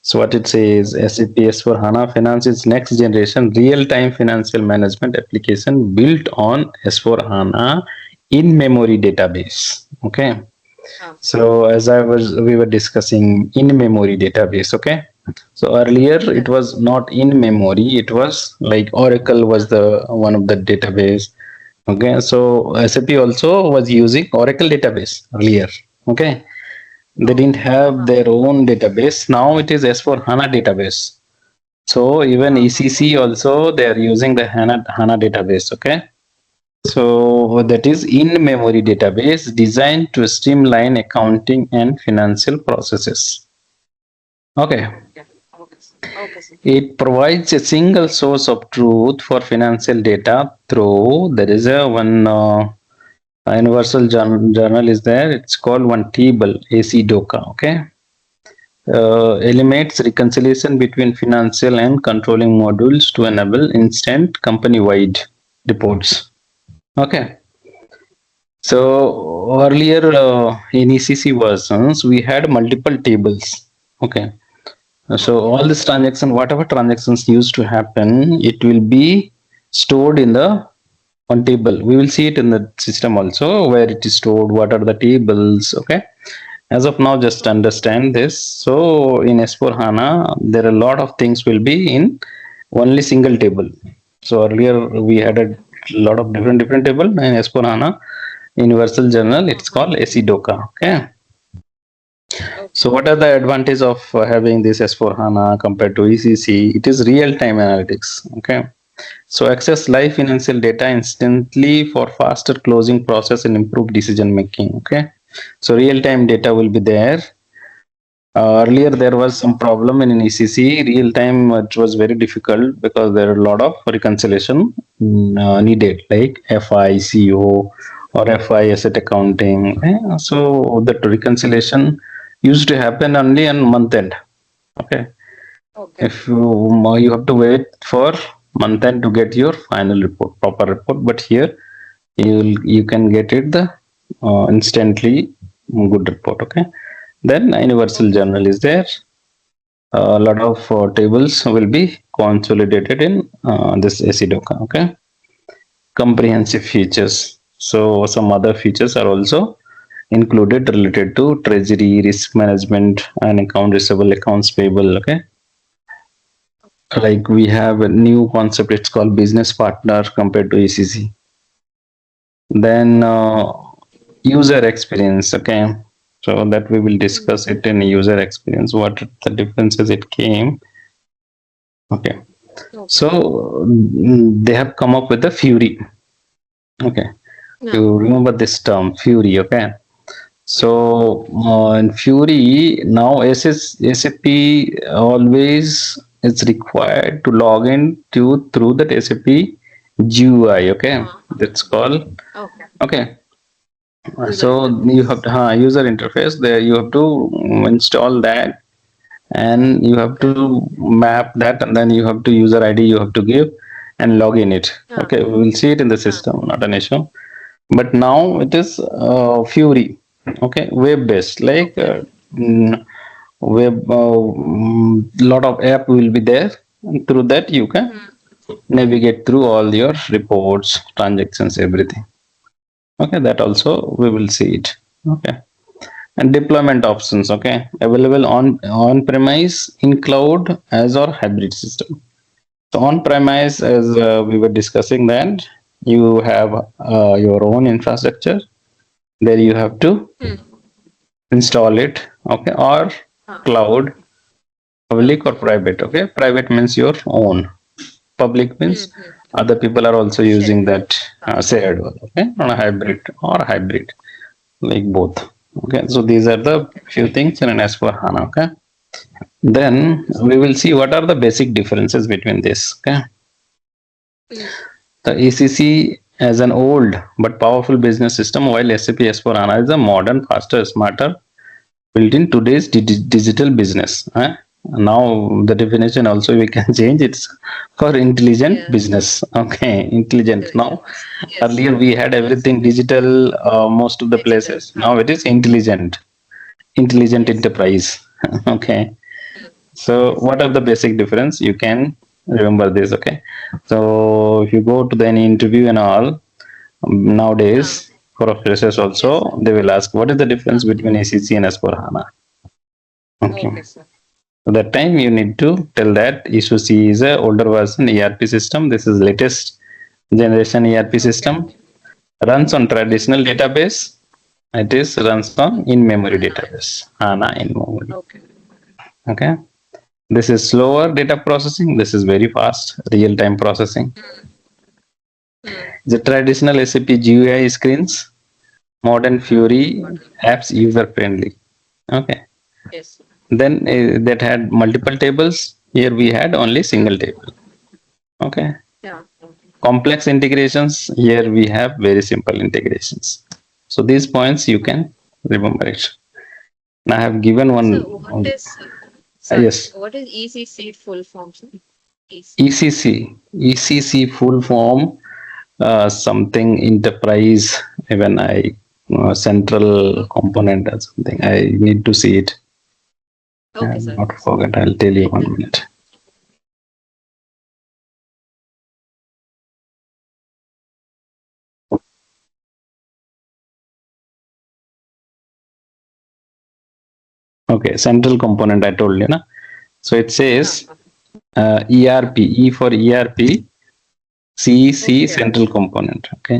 S1: So what it says, SAP S4 HANA Finance is next generation real-time financial management application built on S4 HANA in-memory database. Okay.
S2: Ah,
S1: So as we were discussing in-memory database. Okay. So earlier it
S2: yes.
S1: was not in memory. It was like Oracle was
S2: Ah,
S1: the one of the database. Okay. So SAP also was using Oracle database earlier. Okay, they didn't
S2: okay.
S1: have
S2: Ah,
S1: their own database. Now it is S4 HANA database. So even ECC
S2: okay.
S1: also they are using the HANA database. Okay. So that is in-memory database designed to streamline accounting and financial processes. Okay.
S2: Okay. Okay. Okay, sir.
S1: It provides a single source of truth for financial data through there is a one universal journal is there. It's called one table AC Doka. Okay, eliminates reconciliation between financial and controlling modules to enable instant company-wide reports. Okay, so earlier in ECC versions we had multiple tables. Okay, so
S2: Okay.
S1: all this transaction, whatever transactions used to happen, it will be stored in the one table. We will see it in the system also where it is stored. What are the tables? Okay, as of now just understand this. So in S4 HANA there are a lot of things will be in only single table. So earlier we had a lot of different table in S4 HANA universal journal. It's
S2: Uh-huh.
S1: called ACDoka. Okay, so
S2: Okay.
S1: what are the advantage of having this S4 HANA compared to ECC? It is real time analytics. Okay, so access live financial data instantly for faster closing process and improved decision making. Okay, so real time data will be there. Earlier, there was some problem in ECC. Real time, it was very difficult because there are a lot of reconciliation needed, like FICO or FI asset accounting. So that reconciliation used to happen only on month end. Okay,
S2: Okay.
S1: if you have to wait for month end to get your final report, proper report. But here you can get it the instantly good report. Okay, then universal
S2: Okay.
S1: journal is there. A lot of tables will be consolidated in this ACDoka. Okay, comprehensive features. So some other features are also included related to treasury, risk management, and account receivable, accounts payable. Okay, like we have a new concept. It's called business partner compared to ECC. Then user experience. Okay, so that we will
S2: Mm.
S1: discuss it in user experience. What the differences it came. Okay.
S2: Okay.
S1: So they have come up with the Fury. Okay,
S2: Yeah.
S1: you remember this term Fury? Okay, So in Fury now SAP always is required to log in to through that SAP GUI. Okay,
S2: Uh,
S1: that's called.
S2: okay.
S1: Okay,
S2: User
S1: so you have
S2: interface.
S1: to user interface there. You have to install that, and you have
S2: Okay.
S1: to map that, and then you have to user ID you have to give and log in it.
S2: Uh,
S1: Okay, we will see it in the
S2: uh,
S1: system, not an issue. But now it is Fury. Okay, web based, like
S2: okay.
S1: web. Lot of app will be there, and through that you can
S2: Hmm.
S1: navigate through all your reports, transactions, everything. Okay, that also we will see it. Okay, and deployment options. Okay, available on premise, in cloud, as or hybrid system. So on premise, as we were discussing, that you have your own infrastructure. There you have to
S2: Hmm.
S1: install it. Okay, or
S2: Uh,
S1: cloud, public or
S2: okay.
S1: private. Okay, private means your own, public
S2: Hmm.
S1: means
S2: Hmm.
S1: other people are also
S2: Share.
S1: using that
S2: Uh,
S1: shared one. Okay, on a hybrid or hybrid, like both. Okay, so these are the
S2: okay.
S1: few things in an S4 HANA. Okay, then
S2: Okay, sir.
S1: we will see what are the basic differences between this. Okay,
S2: Hmm.
S1: the ECC as an old but powerful business system, while SAP S4 HANA is a modern, faster, smarter, built in today's digital business. Now the definition also we can change. It's for intelligent
S2: Yes.
S1: business. Okay, intelligent. Now
S2: Intelligence. Yes.
S1: earlier we had
S2: Yes.
S1: everything digital, most of the
S2: Digital.
S1: places. Now it is intelligent, intelligent
S2: Yes.
S1: enterprise. Okay.
S2: Hmm.
S1: So
S2: Yes.
S1: what are the basic difference? You can remember this. Okay. So if you go to the any interview and all,
S2: Uh,
S1: nowadays for freshers
S2: yes, sir.
S1: also they will ask what is the difference
S2: Uh,
S1: between ACC and S4 HANA. Okay.
S2: okay, sir.
S1: So that time you need to tell that ECC is a older version ERP system. This is latest generation ERP
S2: Okay.
S1: system. Runs on
S2: Hmm.
S1: traditional database. It is runs on in-memory
S2: HANA.
S1: database. HANA in-memory.
S2: Okay.
S1: Okay. This is slower data processing. This is very fast real-time processing.
S2: Hmm.
S1: The traditional SAP GUI screens. Modern Fury
S2: Got it.
S1: apps user-friendly. Okay.
S2: Yes.
S1: Then that had multiple tables. Here we had only
S2: Hmm.
S1: single table. Okay.
S2: Yeah. Okay.
S1: Complex integrations. Here we have very simple integrations. So these points you
S2: Okay.
S1: can remember it. And I have given
S2: So
S1: one.
S2: what is, sorry,
S1: Yes,
S2: what is ECC full form, sir? EC.
S1: ECC full form, something enterprise, even I central
S2: Okay.
S1: component or something. I need to see it.
S2: Okay,
S1: I'll
S2: sir.
S1: not
S2: Yes.
S1: forget. I'll tell you
S2: Take
S1: one
S2: your time.
S1: minute. Okay, central component. I told you, na. So it
S2: Uh,
S1: says ERP, E for ERP, CEC
S2: okay.
S1: central component. Okay,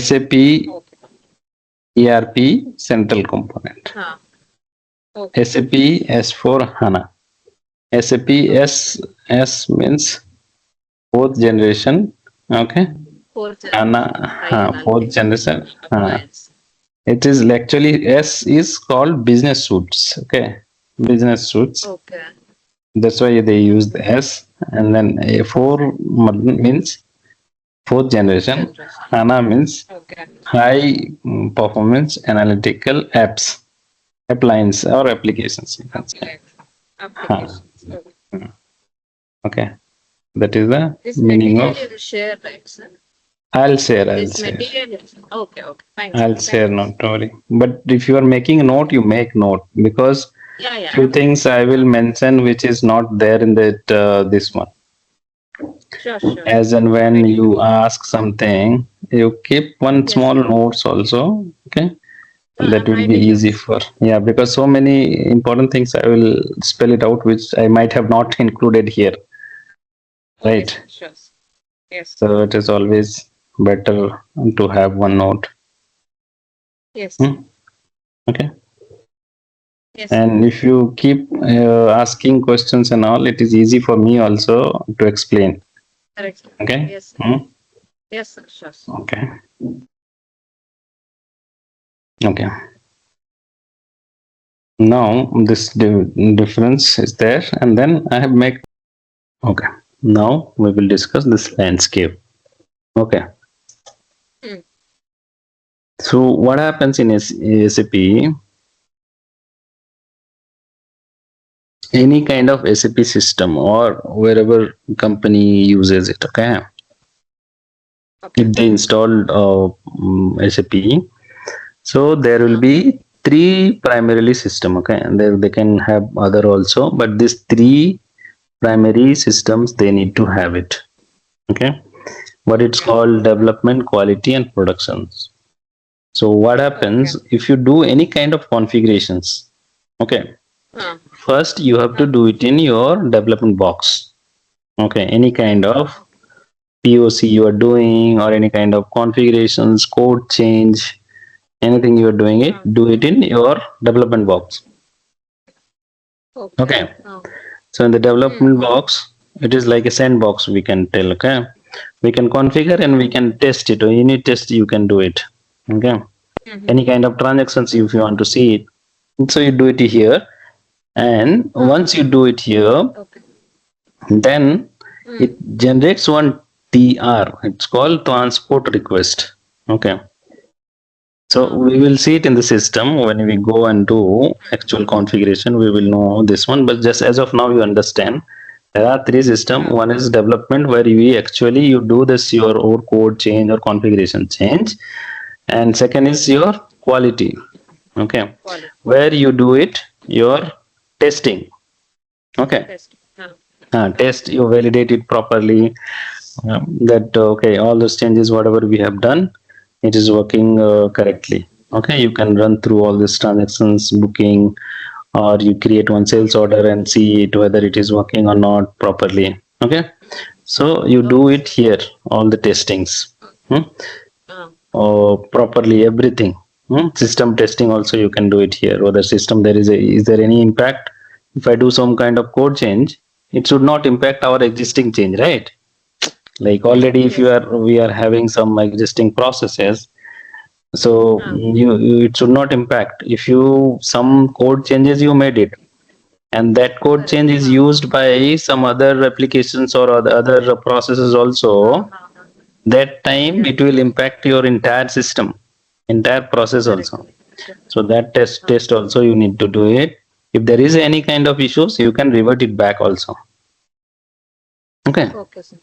S1: SAP
S2: Okay.
S1: ERP central component.
S2: Uh, okay.
S1: SAP S4 HANA. SAP
S2: Okay.
S1: S means fourth generation. Okay,
S2: Fourth
S1: HANA,
S2: generation. High
S1: fourth
S2: analytics
S1: generation.
S2: appliance.
S1: It is actually S is called business suites. Okay, business suites.
S2: Okay.
S1: That's why they use the
S2: Okay.
S1: S, and then a four means fourth
S2: Fourth
S1: generation.
S2: generation.
S1: HANA means
S2: Okay.
S1: high performance analytical apps, appliance or applications. You can say.
S2: Apply
S1: Huh.
S2: applications. Okay.
S1: Okay, that is the
S2: This
S1: meaning
S2: material
S1: of.
S2: you will share, right, sir?
S1: I'll share. I'll
S2: This
S1: share.
S2: material is okay. Okay. Fine, sir.
S1: I'll
S2: Thank
S1: share.
S2: you.
S1: Not worry. But if you are making a note, you make note, because
S2: Yeah. Yeah.
S1: few things I will
S2: Uh,
S1: mention which is not there in that this one.
S2: sure. Sure.
S1: As and
S2: I'll
S1: when
S2: make it.
S1: you ask something, you keep one
S2: Yes,
S1: small
S2: sir.
S1: notes also. Okay, and
S2: I'm
S1: that will be
S2: writing
S1: easy
S2: notes.
S1: for, yeah, because so many important things I will spell it out which I might have not included here.
S2: Okay,
S1: Right.
S2: sir. Sure. Yes.
S1: So it is always better to have one note.
S2: Yes.
S1: Hmm? Okay.
S2: Yes, sir.
S1: And if you keep asking questions and all, it is easy for me also to explain.
S2: Correct.
S1: Okay.
S2: Yes, sir.
S1: Hmm?
S2: Yes, sir. Sure.
S1: Okay. Okay. Now this difference is there, and then I have make. Okay. Now we will discuss this landscape. Okay.
S2: Hmm.
S1: So what happens in SAP? Any kind of SAP system or wherever company uses it. Okay.
S2: Okay.
S1: If they installed SAP, so there will
S2: Uh,
S1: be three primarily system. Okay, and there they can have other also, but these three primary systems they need to have it. Okay, what it's
S2: okay.
S1: called development, quality, and productions. So what
S2: Okay.
S1: happens if you do any kind of configurations? Okay,
S2: Uh,
S1: first you have to
S2: uh,
S1: do it in your development box. Okay, any kind
S2: okay.
S1: of POC you are doing or any kind of configurations, code change, anything you are doing it,
S2: Uh,
S1: do it in your development box.
S2: okay.
S1: Okay. So in the
S2: Hmm.
S1: development box, it is like a sandbox we can tell. Okay. We can configure and we
S2: Hmm.
S1: can test it or any test you can do it. Okay.
S2: Hmm.
S1: Any kind of transactions if you want to see it. So you do it here. And
S2: Uh,
S1: once you do it here,
S2: okay.
S1: then
S2: Hmm.
S1: it generates one TR. It's called transport request. Okay. So
S2: Uh,
S1: we will see it in the system when we go and do actual configuration. We will know this one, but just as of now, you understand there are three systems.
S2: uh,
S1: One is development where we actually you do this your own code change or configuration change, and second is your quality. Okay,
S2: quality.
S1: where you do it your testing. Okay,
S2: Test. Uh,
S1: test you validate it properly. That okay, all those changes whatever we have done, it is working
S2: uh,
S1: correctly. Okay, you can run through all these transactions, booking, or you create one sales order and see it whether it is working or not properly. Okay, so you do
S2: okay.
S1: it here, all the testings. Hmm?
S2: Uh,
S1: Properly everything. System testing also you can do it here. Whether system there is there any impact? If I do some kind of code change, it should not impact our existing change, right? Like already if you
S2: yes.
S1: are we are having some existing processes, so
S2: Uh,
S1: it should not impact if you some code changes you made it and that code
S2: correct.
S1: change is used by some other applications or other processes also,
S2: Uh,
S1: that time
S2: yeah.
S1: it will impact your entire system, entire process
S2: Correct.
S1: also. So that test
S2: Uh,
S1: test also you need to do it. If there is any kind of issues you can revert it back also. Okay,
S2: okay, sir.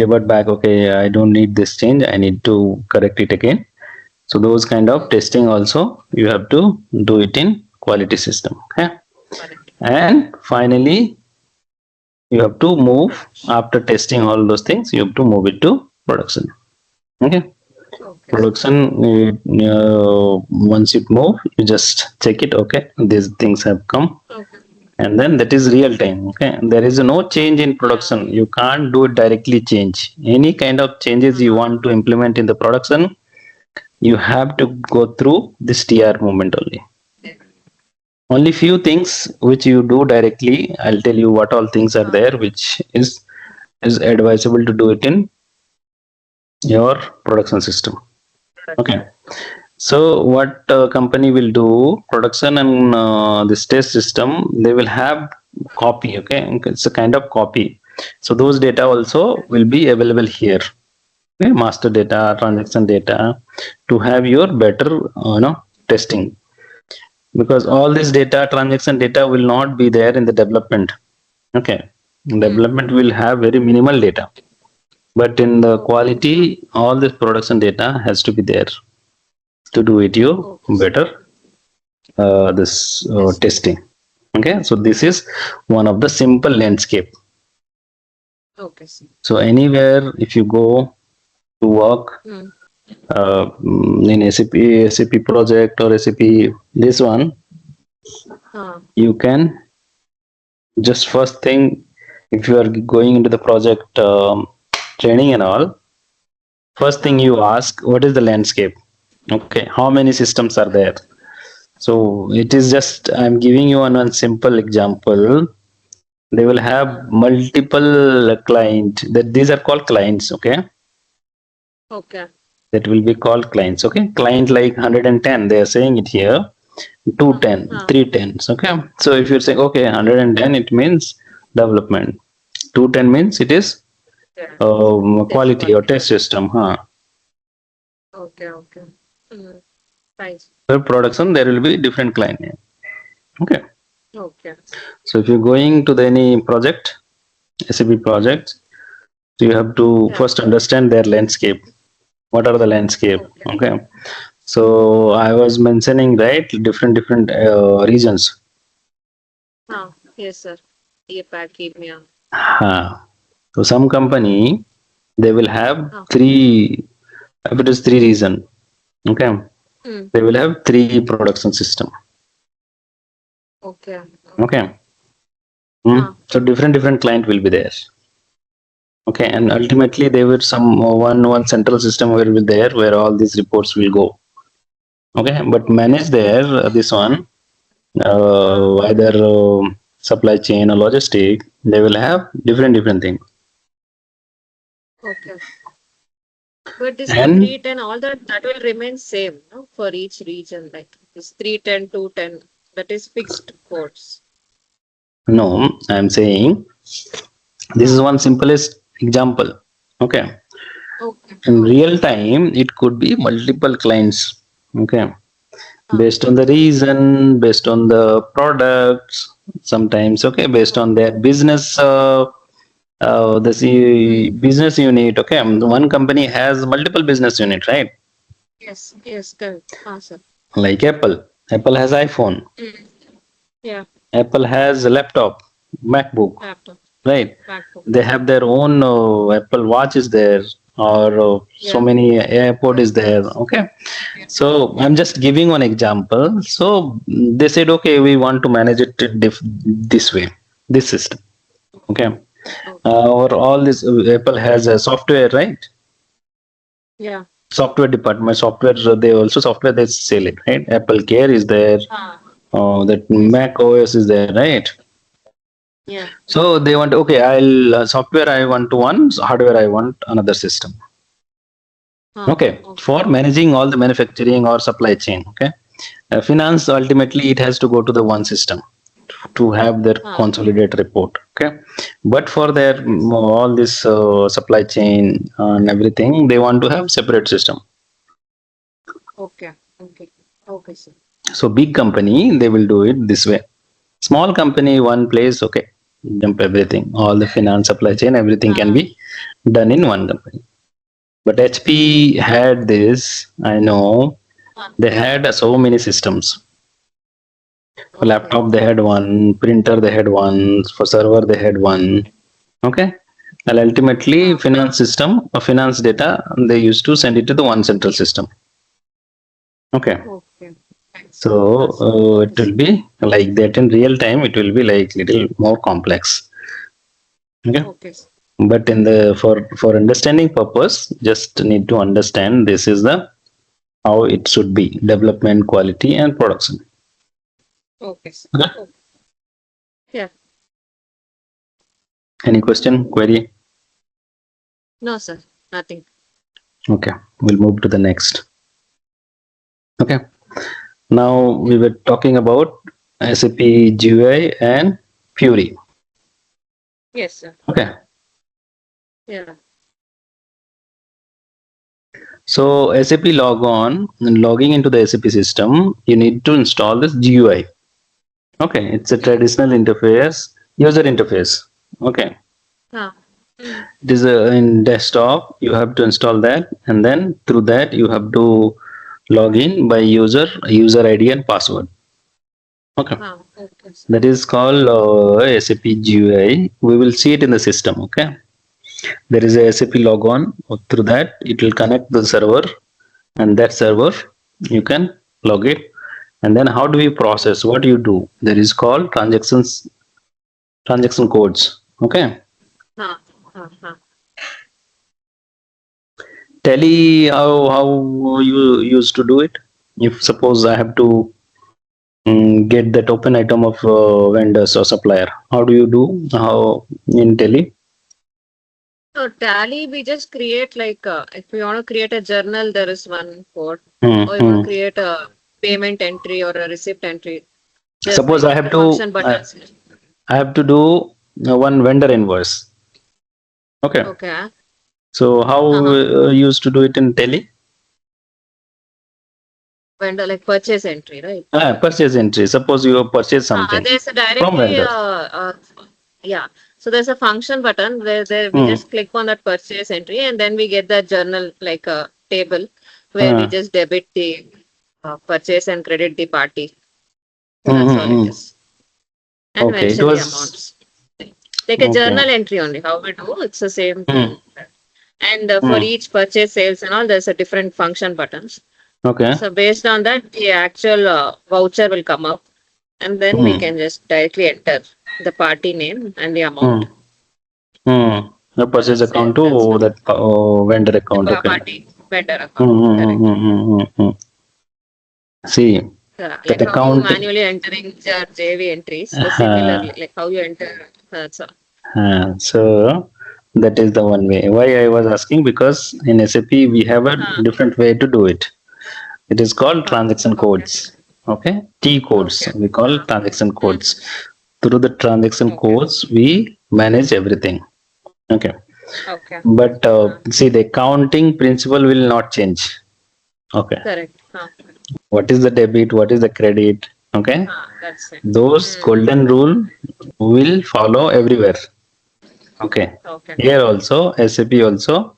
S1: revert back, okay, I don't need this change, I need to correct it again. So those kind of
S2: Okay.
S1: testing also you have to do it in quality system. Okay,
S2: Correct.
S1: and finally you have to move
S2: Uh,
S1: after testing all those things, you have to move it to production. Okay,
S2: okay, sir.
S1: production, once it move you just check it, okay, these things have come,
S2: Okay.
S1: and then that is real time. Okay, there is no change in production,
S2: Uh,
S1: you can't do it directly change any kind of changes you
S2: uh,
S1: want to implement in the production, you have to go through this TR movement only.
S2: yeah.
S1: Only few things which you do directly. I'll tell you what all things are
S2: Uh,
S1: there, which is advisable to do it in your production system.
S2: production.
S1: Okay. So what company will do production and this test system, they will have copy. Okay, it's a kind of copy. So those data also
S2: Okay.
S1: will be available here. Okay? Master data,
S2: Okay.
S1: transaction data, to have your better testing, because all this
S2: Okay.
S1: data transaction data will not be there in the development. Okay,
S2: Hmm.
S1: development will have very minimal data, but in the
S2: Okay.
S1: quality all this production data has to be there to do it you
S2: Okay, sir.
S1: better this
S2: Yes.
S1: testing. Okay, so this is one of the simple landscape.
S2: Okay, sir.
S1: So anywhere if you go to work
S2: Hmm.
S1: in SAP project or SAP this one,
S2: Uh,
S1: you can just first thing, if you are going into the project training and all, first thing
S2: uh,
S1: you ask what is the landscape. Okay, how many systems are there.
S2: correct.
S1: So it is
S2: Okay.
S1: just I'm giving you one simple example. They will have
S2: Uh,
S1: multiple client, that these are called clients. Okay,
S2: okay.
S1: that will be called clients. Okay, client like 110 they are saying it here. 210,
S2: Huh.
S1: 310s. Okay. So if you're saying, okay, 110, it means development. 210 means it is
S2: Yeah. Test
S1: quality or
S2: quality.
S1: test system. Huh?
S2: Okay. Okay. Mm. Nice.
S1: For production, there will be different client name. Okay.
S2: Okay.
S1: So if you're going to the any project, SAP project, so you have to
S2: Yeah.
S1: first understand their landscape. What are the landscape?
S2: Okay.
S1: Okay. So I was mentioning, right, different regions.
S2: Yes, sir. APAC, EMEA.
S1: So some company they will have
S2: Huh.
S1: three. If it is three region, okay,
S2: Mm.
S1: they will have three production system.
S2: Okay. Okay.
S1: Okay. So different client will be there. Okay, and
S2: Okay.
S1: ultimately there will some one central system will be there where all these reports will go. Okay, but
S2: Okay.
S1: manage there this one
S2: Uh,
S1: either supply chain or logistic, they will have different thing.
S2: okay. But this
S1: And
S2: 310, all that will remain same, no? For each region, like this 310, 210, that is fixed codes.
S1: no, I'm saying this is
S2: Huh.
S1: one simplest example. Okay,
S2: Okay.
S1: in
S2: Okay.
S1: real time it could be multiple clients. Okay,
S2: Huh.
S1: based on the reason, based on the products, sometimes. Okay, based on their business business unit. Okay, one company has multiple business unit, right?
S2: Yes. Yes. Correct. Sir.
S1: Like Apple has iPhone,
S2: Mm. Yeah.
S1: Apple has a laptop, MacBook,
S2: Laptop.
S1: right?
S2: MacBook.
S1: They have their own Apple watch is there, or so
S2: Yeah.
S1: many airpod is there. Okay, so I'm just giving one example. So they said, okay, we want to manage it this way, this system. Okay,
S2: Okay.
S1: or all this Apple has a software, right?
S2: Yeah.
S1: Software department, software, they also software they sell it, right? Apple Care is there,
S2: Ah.
S1: that
S2: Yes.
S1: Mac OS is there, right?
S2: Yeah.
S1: So they want, okay, I'll software I want to one, hardware I want another system. Okay,
S2: Okay.
S1: for managing all the manufacturing or supply chain. Okay, finance ultimately it has to go to the one system to have their
S2: Ah.
S1: consolidated report. Okay, but for their
S2: Yes.
S1: all this supply chain and everything, they want to have separate system.
S2: Okay. Okay. Okay, sir.
S1: So big company they will do it this way. Small company one place, okay, dump everything, all the finance, supply chain, everything can
S2: Ah.
S1: be done in one company. But HP had this, I know,
S2: Ah.
S1: they had so many systems. For
S2: Okay.
S1: laptop, they had one, printer, they had one, for server, they had one. Okay. And ultimately,
S2: Ah.
S1: finance system or finance data, they used to send it to the one central system. Okay.
S2: Okay. Thanks.
S1: So
S2: Sir.
S1: it
S2: Okay,
S1: will
S2: sir.
S1: be like that in real time, it will be like little more complex. Okay.
S2: Okay, sir.
S1: But in the for understanding purpose, just need to understand this is the how it should be development, quality, and production.
S2: Okay, sir.
S1: Okay.
S2: Okay. Yeah.
S1: Any question, query?
S2: No, sir. Nothing.
S1: Okay, we'll move to the next. Okay, now
S2: Yeah.
S1: we were talking about SAP GUI and Fury.
S2: Yes, sir.
S1: Okay,
S2: Yeah.
S1: so SAP logging into the SAP system, you need to install this GUI. Okay, it's a
S2: Mm.
S1: traditional interface, user interface. Okay,
S2: Ah. Mm.
S1: it is in desktop. You have to install that, and then through that you have to log in by user ID and password. Okay.
S2: Okay, sir.
S1: That is called SAP GUI. We will see it in the system. Okay, there is a SAP logon. Through that, it will connect the server, and that server you can log it. And then, how do we process? What do you do? There is called transaction codes. Okay,
S2: Ah. Ah. Ah.
S1: tally how you used to do it. If suppose I have to get that open item of vendors or supplier, how do you do? How in tally?
S2: So Tally, we just create like if we want to create a journal, there is one code.
S1: Hmm,
S2: Or you want
S1: hmm.
S2: to create a payment entry or a receipt entry. Just
S1: Suppose
S2: like
S1: I have
S2: the
S1: to,
S2: function
S1: I,
S2: buttons.
S1: I have to do one vendor invoice. Okay.
S2: Okay.
S1: So how
S2: Uh-huh.
S1: you used to do it in Tele?
S2: Vendor like purchase entry, right?
S1: Purchase entry. Suppose you have purchased something
S2: There's a
S1: from
S2: directly,
S1: vendor.
S2: yeah. So there's a function button where there we
S1: Hmm.
S2: just click on that purchase entry and then we get the journal like a table where we
S1: Uh,
S2: just debit the purchase and credit the party. That's all it
S1: mm.
S2: is. And
S1: Okay. It
S2: mention the
S1: was
S2: amounts. Like a
S1: okay.
S2: journal entry only. How we do, it's the same
S1: Hmm.
S2: thing. And for
S1: Hmm.
S2: each purchase, sales, and all, there's a different function buttons.
S1: Okay.
S2: So based on that, the actual voucher will come up, and then we
S1: Hmm.
S2: can just directly enter the party name and the
S1: Hmm.
S2: amount.
S1: Hmm. The purchase
S2: That's
S1: account
S2: it. That's
S1: to
S2: all.
S1: that vendor
S2: The
S1: account. Okay.
S2: party vendor
S1: Hmm.
S2: account.
S1: Hmm. Hmm.
S2: Correct.
S1: Hmm. Hmm. Hmm. See that
S2: Like how you
S1: accounting.
S2: manually entering your JV entries, the similarly, like how you enter. That's all.
S1: So that is the one way. Why I was asking, because in SAP we have a
S2: Huh.
S1: different way to do it. It is called
S2: Huh.
S1: transaction
S2: Okay.
S1: codes. Okay, T codes.
S2: Okay.
S1: We call
S2: Huh.
S1: transaction
S2: Hmm.
S1: codes. Through the transaction
S2: Okay.
S1: codes, we manage everything. Okay,
S2: Okay.
S1: but
S2: Huh.
S1: see, the accounting principle will not change. Okay,
S2: Correct. Huh.
S1: what is the debit? What is the credit? Okay,
S2: Huh. That's it.
S1: those
S2: Hmm.
S1: golden rule will follow everywhere. Okay,
S2: Okay.
S1: here also SAP also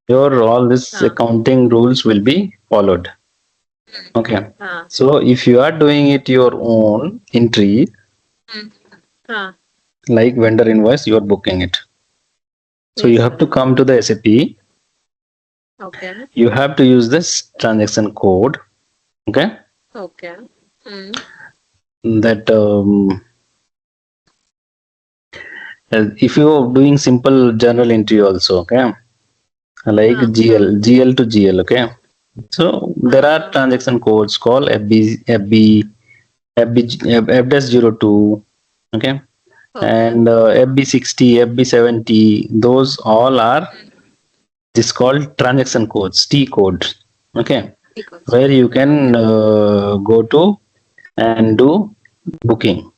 S1: your all this
S2: Huh.
S1: accounting rules will be followed. Okay,
S2: Huh.
S1: so if you are doing it your own entry,
S2: Hmm. Huh.
S1: like vendor invoice, you are booking it. So you
S2: Yes,
S1: have
S2: sir.
S1: to come to the SAP.
S2: Okay.
S1: You have to use this transaction code. Okay,
S2: Okay. Hmm.
S1: that if you are doing simple journal entry also. Okay, like
S2: Huh.
S1: GL to GL. Okay, so there
S2: Huh.
S1: are
S2: Huh.
S1: transaction codes called FB-02. Okay,
S2: Okay.
S1: and FB60, FB70. Those all are this called transaction codes, T code. Okay,
S2: Equals.
S1: where you
S2: Okay.
S1: can go to and do booking,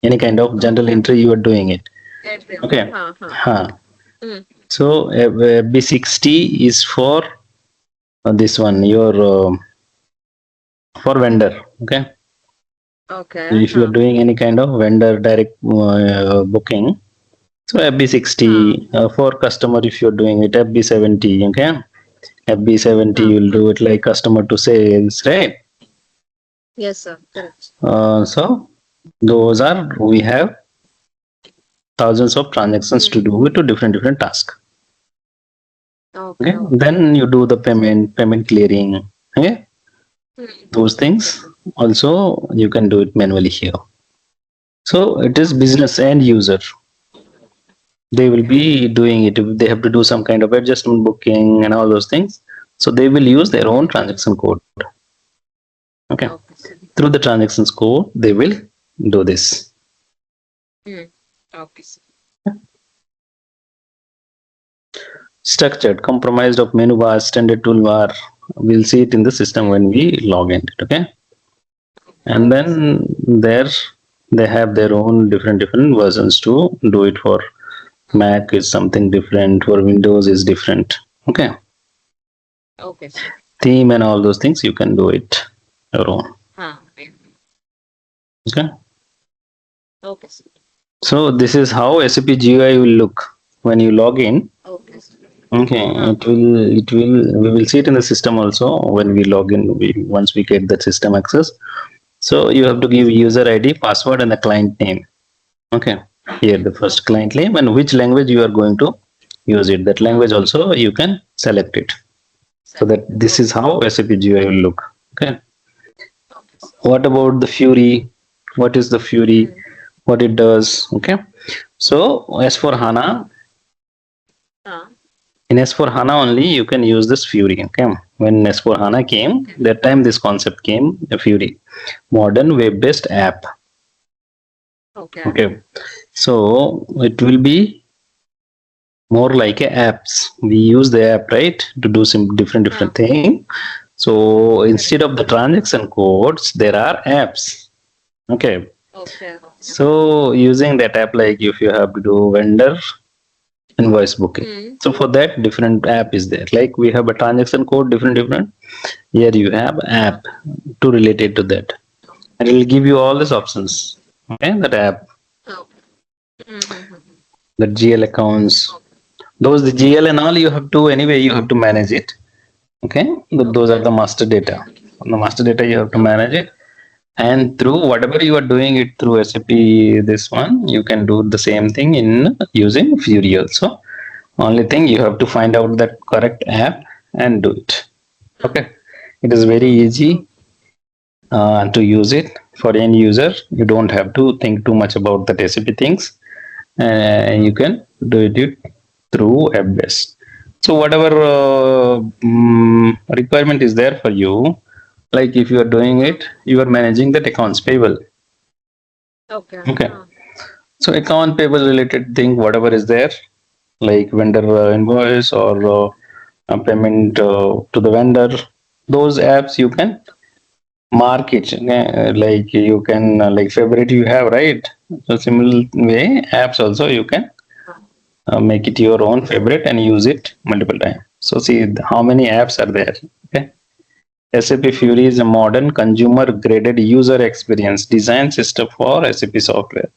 S1: any kind of general
S2: Okay.
S1: entry you are doing it.
S2: Every.
S1: Okay,
S2: Huh. Huh.
S1: huh.
S2: Hmm.
S1: So B60 is for this one your for vendor. Okay,
S2: Okay.
S1: if you are
S2: Huh.
S1: doing any kind of vendor direct booking, so
S2: Huh.
S1: FB60 for customer, if you're doing it FB70. Okay, FB70
S2: Huh.
S1: you'll do it like customer to sales, right?
S2: Yes, sir. Correct.
S1: So those are, we have thousands of transactions to
S2: Hmm.
S1: do to different tasks.
S2: Okay.
S1: Okay,
S2: Okay.
S1: then you do the payment clearing. Okay,
S2: Hmm.
S1: those
S2: Okay,
S1: things
S2: sir.
S1: also you can do it manually here. So it is
S2: Okay.
S1: business end user, they will
S2: Okay.
S1: be doing it. If they have to do some kind of adjustment booking and all those things, so they will use their own
S2: Hmm.
S1: transaction code. Okay,
S2: Okay, sir.
S1: through the transactions code they will do this.
S2: Hmm. Okay, sir.
S1: Structured, comprised of menu bar, standard toolbar. We'll see it in the system
S2: Hmm.
S1: when we log in. Okay, and
S2: Okay, sir.
S1: then there they have their own different versions to do it. For Mac is something different. For Windows is different. Okay,
S2: Okay, sir.
S1: theme and all those things you can do it your own.
S2: Huh. Okay.
S1: Okay,
S2: Okay, sir.
S1: so this is how SAP GUI will look when you log in.
S2: Okay, sir.
S1: Okay,
S2: Huh.
S1: we will see it in the system also when we log in. Once we get the system access, so you have to
S2: Okay,
S1: give
S2: sir.
S1: user ID, password, and the client name. Okay, here
S2: Hmm.
S1: the first
S2: Okay.
S1: client name and which language you are going to use it. That
S2: Huh.
S1: language also you can select it. So
S2: Sir.
S1: that this is
S2: Okay, sir.
S1: how SAP GUI will look. Okay.
S2: Okay, sir.
S1: What about the Fury? What is the Fury?
S2: Hmm.
S1: What it does? Okay. So as for
S2: Hmm.
S1: HANA,
S2: Huh.
S1: in S4 HANA only you can use this Fury. Okay. When S4 HANA came,
S2: Okay.
S1: that time this concept came, the Fury, modern web-based app.
S2: Okay.
S1: Okay. So it will be more like a apps. We use the app, right, to do some different
S2: Huh.
S1: thing. So instead of the
S2: Correct.
S1: transaction codes, there are apps. Okay.
S2: Okay.
S1: So using that app, like if you have to do vendor invoice booking.
S2: Hmm.
S1: So for that, different app is there. Like we have a transaction code, different. Here you have app to relate it to that, and it will give you all these options. Okay, that app,
S2: Oh. Mm-hmm.
S1: the GL accounts, those the GL and all you have to anyway. You have to manage it. Okay, those are
S2: Okay.
S1: the master data. On the master data, you have to manage
S2: Okay.
S1: it, and through whatever you are doing it through SAP, this one you can do the same thing in using Fury also. Only thing you have to find out that correct app and do it. Okay, it is very
S2: Okay.
S1: easy to use it for end user. You don't have to think too much about the SAP things. You can do it through app based. So whatever requirement is there for you, like if you are doing it, you are managing that accounts payable.
S2: Okay.
S1: Okay. So account payable related thing, whatever is there, like vendor invoice or payment to the vendor, those apps you can mark it. Like you can like favorite you have, right? So similar way, apps also you can make it your own favorite and use it multiple times. So see how many apps are there. Okay. SAP Fury is a modern consumer graded user experience design system for SAP software,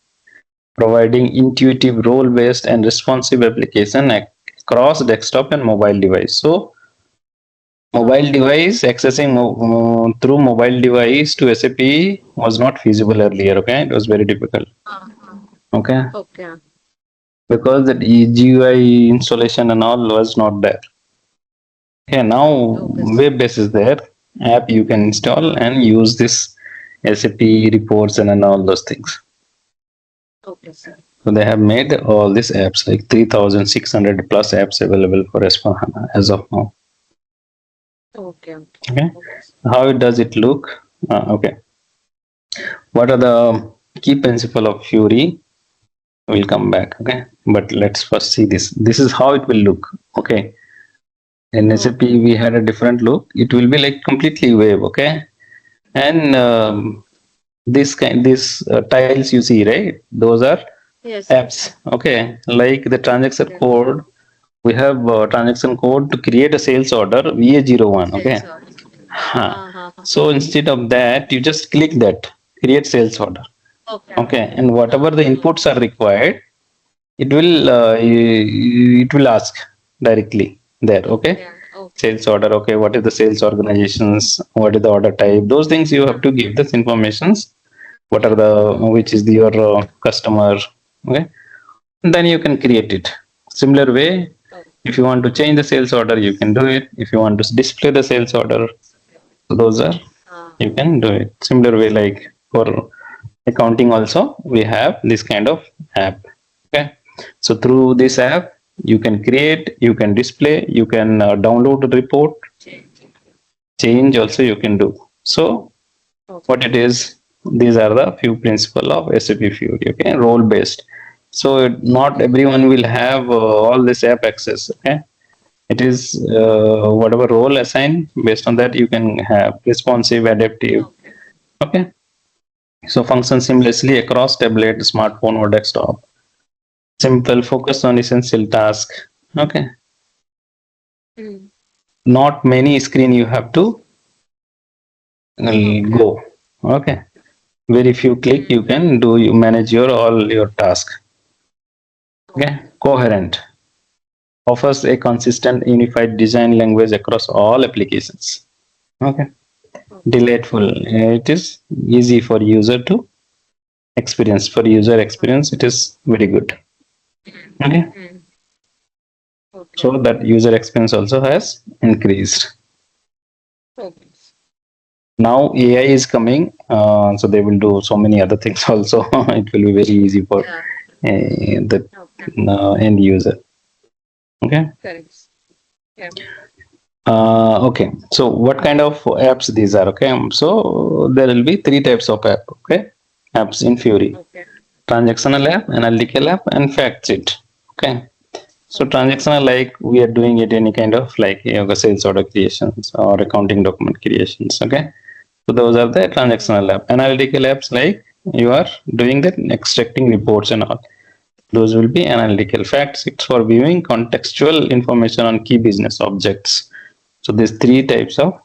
S1: providing intuitive role based and responsive application across desktop and mobile device. So mobile device accessing through mobile device to SAP was not feasible earlier. Okay, it was very difficult. Okay,
S2: Okay.
S1: because the GUI installation and all was not there. Okay, now
S2: Okay.
S1: web based is there. App you can install and use this SAP reports and all those things.
S2: Okay, sir.
S1: So they have made all these apps like 3,600 plus apps available for S4 HANA as of now.
S2: Okay.
S1: Okay,
S2: Okay.
S1: how does it look? Okay, what are the key principle of Fury? We'll come back. Okay, but let's first see this. This is how it will look. Okay, in SAP
S2: Okay.
S1: we had a different look. It will be like completely wave. Okay, and these tiles you see, right? Those are
S2: Yes.
S1: apps. Okay, like the transaction
S2: Okay.
S1: code. We have transaction code to create a sales order VA01. Okay,
S2: Sales order.
S1: huh.
S2: Uh-huh.
S1: So instead of that, you just click that create sales order.
S2: Okay.
S1: Okay, and whatever the
S2: Uh-huh.
S1: inputs are required, it will ask directly there. Okay,
S2: Okay. Okay.
S1: sales order. Okay, what is the sales organizations, what is the order type, those things you have to give this informations. What are the which is your customer. Okay, and then you can create it similar way.
S2: Okay.
S1: If you want to change the sales order, you can do it. If you want to display the sales order, those are you
S2: Uh-huh.
S1: can do it similar way. Like for accounting also we have this kind of app. Okay, so through this app you can create, you can display, you can download the report, change also you can do. So
S2: Okay.
S1: what it is, these are the few principle of SAP Fury. Okay, role based. So not
S2: Okay.
S1: everyone will have all this app access. Okay, it is whatever role assigned, based on that you can have responsive, adaptive.
S2: Okay.
S1: Okay, so function seamlessly across tablet, smartphone or desktop. Simple, focus on essential task. Okay,
S2: Mm.
S1: not many screen you have to
S2: Okay.
S1: go. Okay, very few click you
S2: Mm.
S1: can do, you manage your all your task. Okay,
S2: Okay.
S1: coherent, offers a consistent unified design language across all applications. Okay,
S2: Okay.
S1: delightful, it is easy for user to experience. For user experience it is very good. Okay,
S2: Mm.
S1: so
S2: Okay.
S1: that user experience also has increased.
S2: Okay.
S1: Now AI is coming, so they will do so many other things also. It will be very easy for
S2: Yeah.
S1: the
S2: Okay.
S1: end user. Okay.
S2: Correct. Yeah.
S1: Okay, so what kind of apps these are? Okay, so there will be three types of app. Okay, apps in Fury:
S2: Okay.
S1: transactional app, analytical app, and fact sheet. Okay, So transactional, like we are doing it any kind of like sales order creations or accounting document creations. Okay. So those are the transactional app. Analytical apps like you are doing the extracting reports and all. Those will be analytical facts. It's for viewing contextual information on key business objects. So these three types of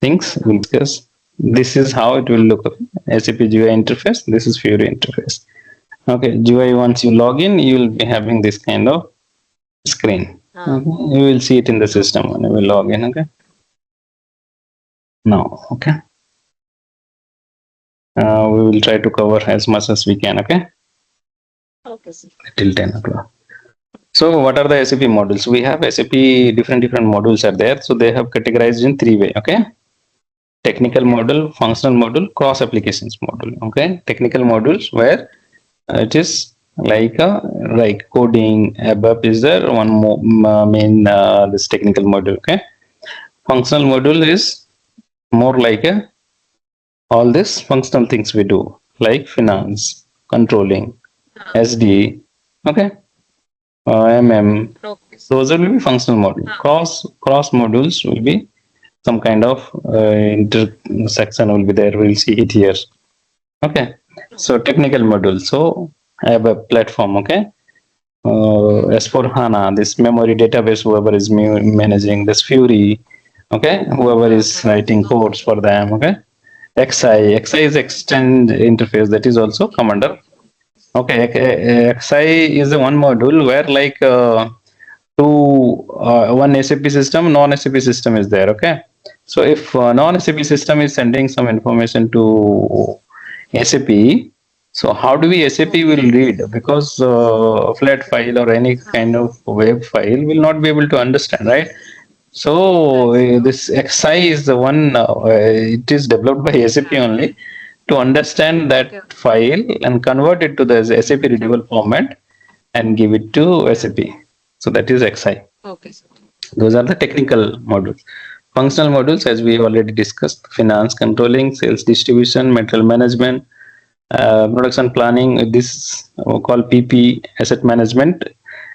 S1: things we discuss. This is how it will look. SAP GUI interface. This is Fury interface. Okay, GUI, once you log in, you will be having this kind of screen. Okay. You will see it in the system when you will log in. Okay. Now, okay. We will try to cover as much as we can. Okay.
S2: Okay, sir.
S1: Till 10 o'clock. So what are the SAP modules? We have SAP different modules are there. So they have categorized in three way. Okay. Technical module, functional module, cross applications module. Okay. Technical modules where it is like coding. ABAP is there one more main this technical module. Okay. Functional module is more like all these functional things we do like finance, controlling, SD. Okay. MM.
S2: Okay.
S1: Those will be functional module. Cross modules will be some kind of intersection will be there. We'll see it here. Okay. So technical module. So I have a platform. Okay. S4 HANA, this memory database, whoever is managing this Fury. Okay. Whoever is writing codes for them. Okay. XI is extend interface, that is also come under. Okay. XI is the one module where like one SAP system, non-SAP system is there. Okay. So if non-SAP system is sending some information to SAP, so how do we SAP will read? Because flat file or any kind of web file will not be able to understand, right? So this XI is the one. It is developed by SAP only to understand that file and convert it to the SAP readable format and give it to SAP. So that is XI.
S2: Okay, sir.
S1: Those are the technical modules. Functional modules, as we already discussed, finance, controlling, sales distribution, material management, production planning. This called PP, asset management.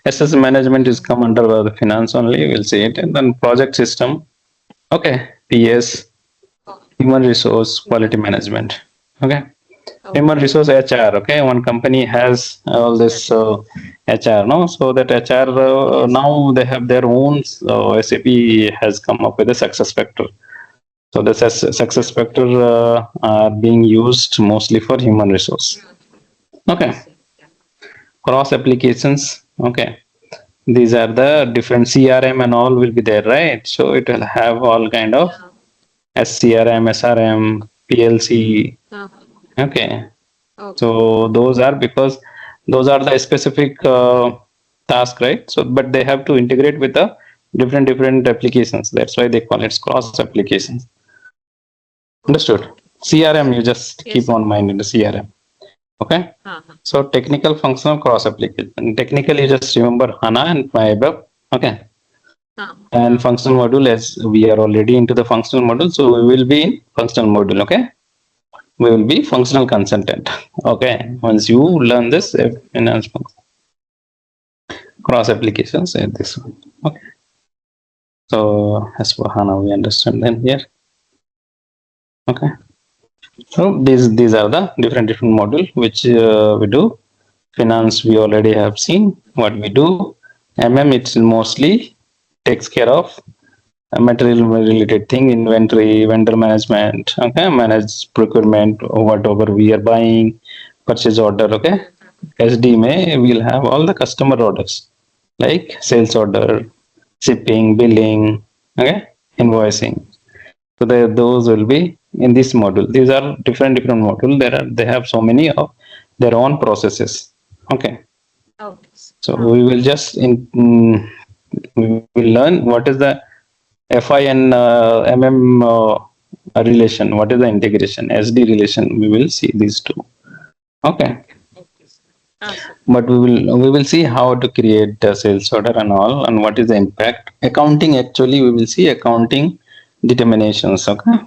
S1: Asset management is come under the finance only. We'll see it, and then project system. Okay, PS, human resource, quality management. Okay. Human resource HR. Okay, one company has all this HR. No, so that HR now they have their own. SAP has come up with a success factor. So the success factor are being used mostly for human resource. Okay, cross applications. Okay, these are the different CRM and all will be there, right? So it will have all kind of SCRM, SRM, PLC. Okay. So those are because those are the specific task, right? So but they have to integrate with the different applications. That's why they call it cross applications. Understood? CRM, you just keep on mind in the CRM. Okay. So technical, functional, cross application. Technical, you just remember HANA and Payable. Okay. And functional module, as we are already into the functional module, so we will be in functional module. Okay. We will be functional consultant. Okay. Once you learn this finance cross applications, this one. Okay. So as for HANA, we understand then here. Okay. So these are the different module which we do. Finance we already have seen what we do. It's mostly takes care of material related thing, inventory, vendor management. Okay, manage procurement, whatever we are buying, purchase order. Okay, SD may we'll have all the customer orders like sales order, shipping, billing. Okay, invoicing. So those will be in this module. These are different module. They have so many of their own processes. Okay. So we will just we will learn what is the FI and MM relation. What is the integration? SD relation. We will see these two. Okay. But we will see how to create a sales order and all, and what is the impact. Accounting, actually we will see accounting determinations. Okay.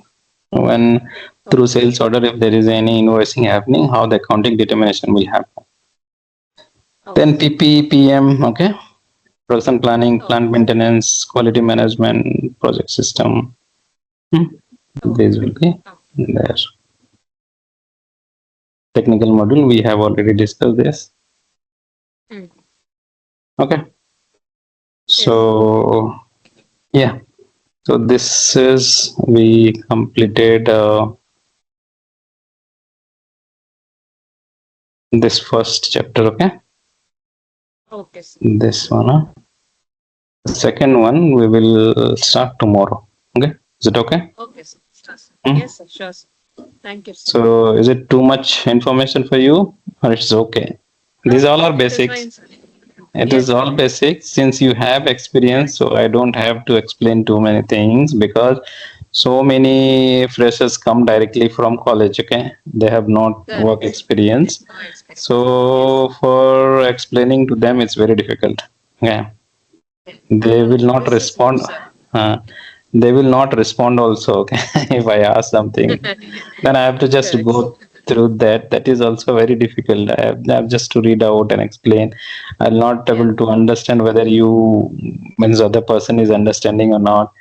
S1: When through sales order, if there is any invoicing happening, how the accounting determination will happen. Then
S2: Okay.
S1: PP, PM, okay, production planning, plant
S2: Okay.
S1: maintenance, quality management, project system. Hmm.
S2: Okay.
S1: These will be
S2: Okay.
S1: there. Technical module, we have already discussed this.
S2: Mm.
S1: Okay.
S2: Yes.
S1: So, yeah. So this is, we completed this first chapter, okay?
S2: Okay, sir.
S1: This one. The second one, we will start tomorrow. Okay. Is it okay?
S2: Okay, sir. Sure, sir.
S1: Hmm?
S2: Yes, sir. Sure, sir. Thank you, sir.
S1: So is it too much information for you or it's okay? These all are
S2: It is
S1: basics.
S2: fine, sir.
S1: It is
S2: Yes, sir.
S1: all basics since you have experience,
S2: Correct.
S1: so I don't have to explain too many things because so many freshers come directly from college, okay? They have not work
S2: Correct.
S1: experience.
S2: No experience. Yes.
S1: So for explaining to them, it's very difficult. Yeah.
S2: Yes.
S1: They will not
S2: This is good,
S1: respond.
S2: sir.
S1: Uh, they will not respond also, okay? If I ask something, then I have to just
S2: Correct, sir.
S1: go through that. That is also very difficult. I have just to read out and explain. I'm not
S2: Yeah.
S1: able to understand whether you means other person is understanding or not.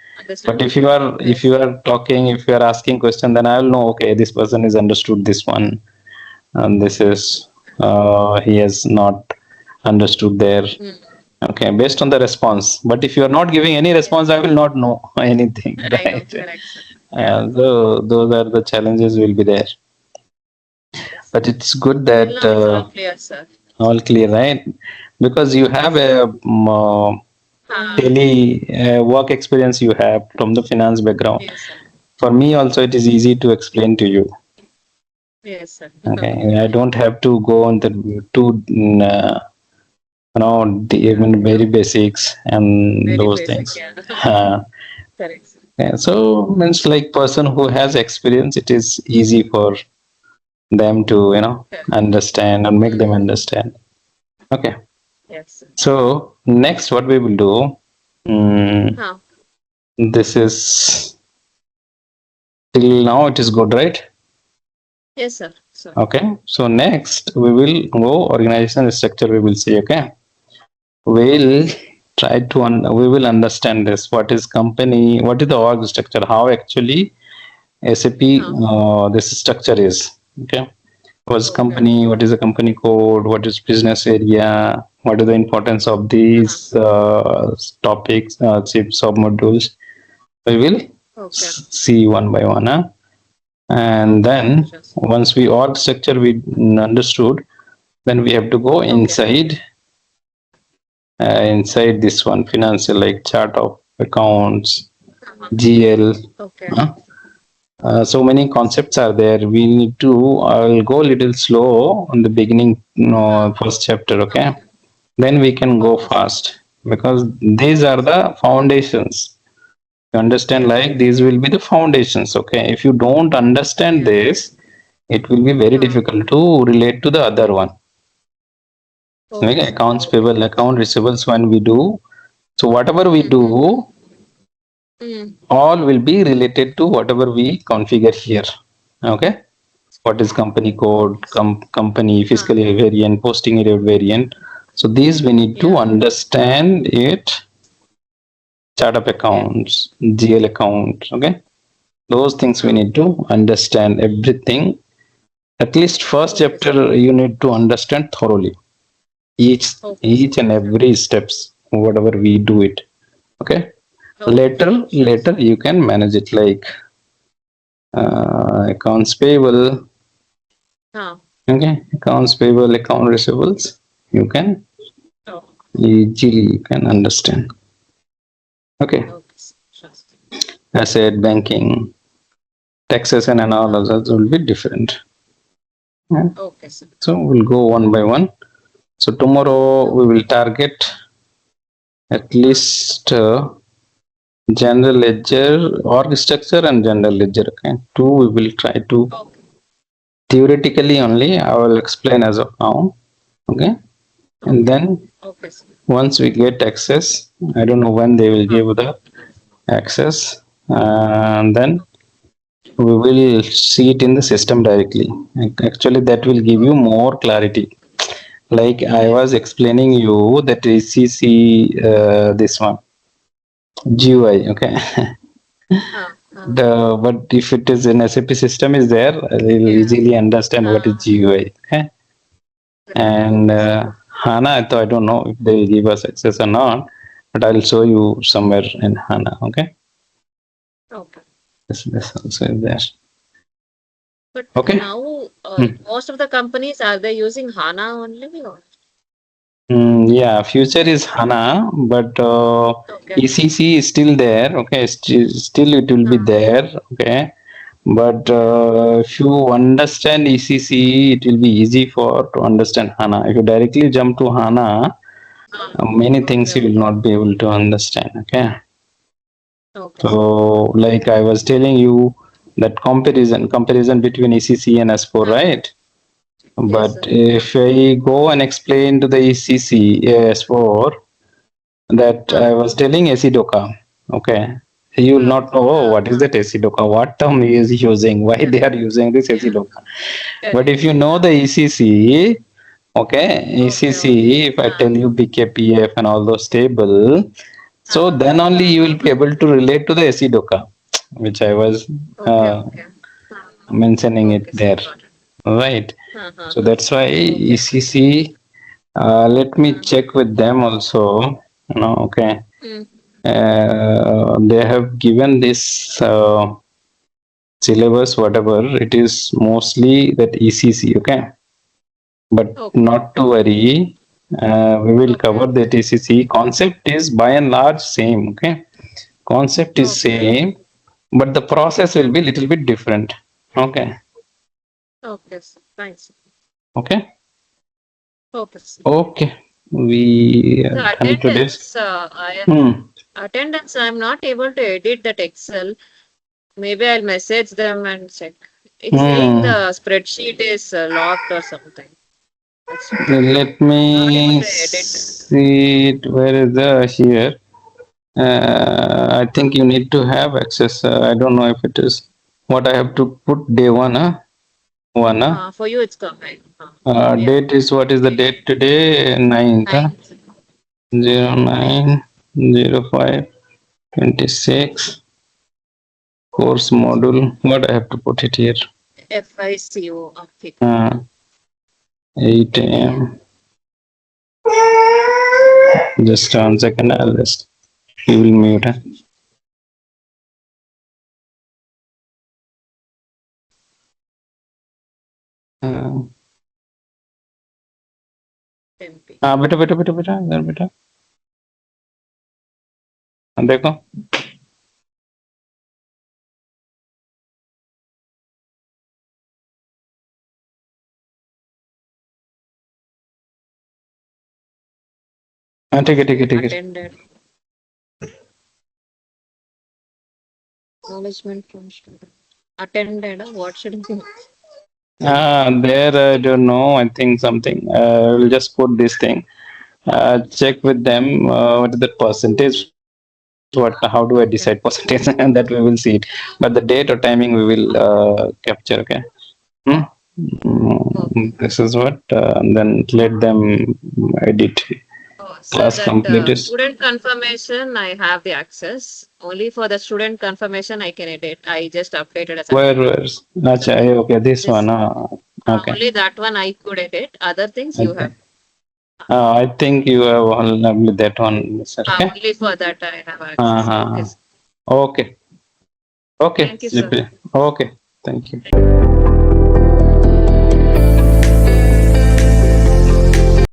S1: But
S2: Understanding
S1: if
S2: or
S1: you
S2: not.
S1: are if
S2: Correct,
S1: you
S2: sir.
S1: are talking, if you are asking question, then I will know. Okay, this person is understood this one, and this is he has not understood there.
S2: Mm.
S1: Okay, based on the response. But if you are not giving any response,
S2: Yes.
S1: I will not know anything,
S2: I know.
S1: right?
S2: Correct, sir. Yeah.
S1: So those are the challenges will be there.
S2: Yes, sir.
S1: But it's good
S2: Till
S1: that
S2: now, it's all clear, sir.
S1: all clear, right? Because you have
S2: Yes.
S1: a
S2: Ah,
S1: daily work experience you have from the finance background.
S2: yes, sir.
S1: For me also, it is easy to explain to you.
S2: Yes, sir.
S1: Okay, I don't have to go on the too
S2: Yeah.
S1: even very basics and
S2: Very
S1: those
S2: basic.
S1: things.
S2: Yeah. Correct, sir.
S1: Yeah, so means like person who has experience, it is easy for them to
S2: Correct.
S1: understand and make them
S2: Mm.
S1: understand. Okay.
S2: Yes, sir.
S1: So next, what we will do,
S2: Huh.
S1: this is till now it is good, right?
S2: Yes, sir. So,
S1: Okay. So next we will go organizational structure. We will see. Okay. We'll try to we will understand this. What is company? What is the org structure? How actually SAP
S2: huh.
S1: this structure is. Okay. What's
S2: Okay.
S1: company? What is the company code? What is business area? What is the importance of
S2: Huh.
S1: these topics, sub modules? We will
S2: Okay.
S1: see one by one. Huh? And
S2: Okay.
S1: then
S2: Sure, sir.
S1: once we org structure we understood, then we have to go
S2: Okay.
S1: inside this one financial like chart of accounts,
S2: Uh-huh.
S1: GL.
S2: Okay.
S1: Huh? So many
S2: Yes, sir.
S1: concepts are there. We need to. I'll go a little slow on the beginning,
S2: Huh.
S1: first chapter. Okay,
S2: Okay.
S1: then we can go
S2: Okay, sir.
S1: fast because these are
S2: Okay, sir.
S1: the foundations. You understand?
S2: Yes.
S1: Like these will be the foundations. Okay, if you don't understand
S2: Yeah.
S1: this, it will be very
S2: Huh.
S1: difficult to relate to the other one.
S2: Okay,
S1: Okay,
S2: sir.
S1: accounts payable, account receivables. When we do, so whatever we
S2: Mm-hmm.
S1: do,
S2: Mm.
S1: all will be related to whatever we configure here. Okay. What is company code,
S2: Okay, sir.
S1: company
S2: Huh.
S1: fiscal year variant, posting year variant. So these we need to
S2: Yeah.
S1: understand it. Chart of
S2: Okay.
S1: accounts, GL account. Okay, those things we
S2: Huh.
S1: need to understand everything. At least first
S2: Okay, sir.
S1: chapter you need to understand thoroughly each
S2: Okay, sir.
S1: each and every steps whatever we do it. Okay,
S2: Okay. Sure,
S1: later
S2: sir.
S1: you can manage it like accounts payable.
S2: Huh.
S1: Okay, accounts payable, account receivables. You can
S2: Oh.
S1: easily you can understand. Okay,
S2: Okay, sir. Sure, sir.
S1: asset banking, taxation, and all
S2: Huh.
S1: others will be different. Yeah.
S2: Okay, sir.
S1: So we'll go one by one. So tomorrow we
S2: Okay.
S1: will target at
S2: Huh.
S1: least general ledger, org structure, and general ledger. Okay, two we will try to
S2: Okay.
S1: theoretically only. I will explain as of now. Okay, and
S2: Okay.
S1: then
S2: Okay, sir.
S1: once we get access, I don't know when they will
S2: Huh.
S1: give the access, and then we will see it in the system directly. Actually that will give you
S2: Okay.
S1: more clarity. Like I was explaining you that ECC, this one, GUI, okay.
S2: Uh, uh,
S1: But if it is in SAP system is there, I'll
S2: yeah.
S1: easily understand what is
S2: Uh,
S1: GUI. Okay.
S2: correct.
S1: And
S2: Okay, sir.
S1: HANA, I don't know if they give us access or not, but I'll show you somewhere in HANA. Okay.
S2: Okay.
S1: This also is there.
S2: But
S1: Okay.
S2: now,
S1: Hmm.
S2: most of the companies, are they using HANA only or?
S1: Yeah, future is HANA, but
S2: Okay.
S1: ECC is still there. Okay, still it will be
S2: Uh,
S1: there. Okay, but
S2: okay.
S1: if you understand ECC, it will be easy for to understand HANA. If you directly jump to HANA,
S2: Uh,
S1: many
S2: okay,
S1: things you will
S2: okay.
S1: not be able to understand. Okay,
S2: Okay, sir.
S1: so like I was telling you that comparison between ECC and S4,
S2: Uh,
S1: right?
S2: yes,
S1: But
S2: sir.
S1: if I go and explain to the ECC S4 that
S2: Uh,
S1: I was telling Acidoka, okay, you will not know, oh, what is that Acidoka? What term he is using? Why they
S2: correct.
S1: are using this
S2: Yeah,
S1: Acidoka? But if
S2: correct.
S1: you know the ECC, okay,
S2: Okay, okay.
S1: ECC, if I tell you BKPF and all those table, so
S2: Uh,
S1: then only you will be able to relate to the Acidoka, which I was
S2: okay,
S1: uh,
S2: okay.
S1: mentioning it
S2: Okay, sir.
S1: there,
S2: Got it.
S1: right? So
S2: Uh.
S1: that's why
S2: Okay.
S1: ECC. Let me
S2: Uh,
S1: check with them also. No, okay.
S2: mm,
S1: They have given this syllabus, whatever it is, mostly that ECC. Okay, but
S2: okay.
S1: not to worry. We will
S2: Okay.
S1: cover that ECC. Concept is by and large same. Okay, concept is
S2: Okay.
S1: same, but the process will be little bit different. Okay,
S2: Okay, sir. Thanks.
S1: okay,
S2: Okay, sir.
S1: okay. We are
S2: The
S1: done today's.
S2: attendance,
S1: Hmm.
S2: attendance, I'm not able to edit that Excel. Maybe I'll message them and check. It's saying
S1: Hmm.
S2: the spreadsheet is locked or something. That's why
S1: Let
S2: I'm not able
S1: me
S2: to edit.
S1: see it. Where is the here? I think you need to have access. I don't know if it is what I have to put day one. One.
S2: For you, it's coming. Yeah.
S1: Date is what is the
S2: Okay.
S1: date today? 9th.
S2: Nine.
S1: 09/05/26. Course module. What I have to put it here?
S2: FICO. FICO.
S1: Uh, 8
S2: 8 a.m.
S1: a.m. Just 1 second. I'll just. You will mute. Uh,
S2: MP.
S1: हाँ बेटा बेटा बेटा बेटा इधर बेटा देखो हाँ ठीक है ठीक है ठीक है
S2: Attended. Acknowledgement from student. Attended. What should be?
S1: there I don't know I think something we'll just put this thing check with them what is the percentage what how do I
S2: Okay.
S1: decide percentage and that we will see it but the date or timing we will capture okay hmm?
S2: Okay.
S1: This is what then let them edit
S2: Oh, so
S1: class
S2: that
S1: complete is
S2: student confirmation, I have the access. Only for the student confirmation, I can edit. I just updated as attended.
S1: where Acha, okay this one
S2: This
S1: okay
S2: only that one I could edit. Other things you
S1: okay
S2: have.
S1: I think you have only that one, sir. Okay.
S2: Only for that I have access. Okay.
S1: Okay. Okay.
S2: Thank you, sir.
S1: Okay. Thank you.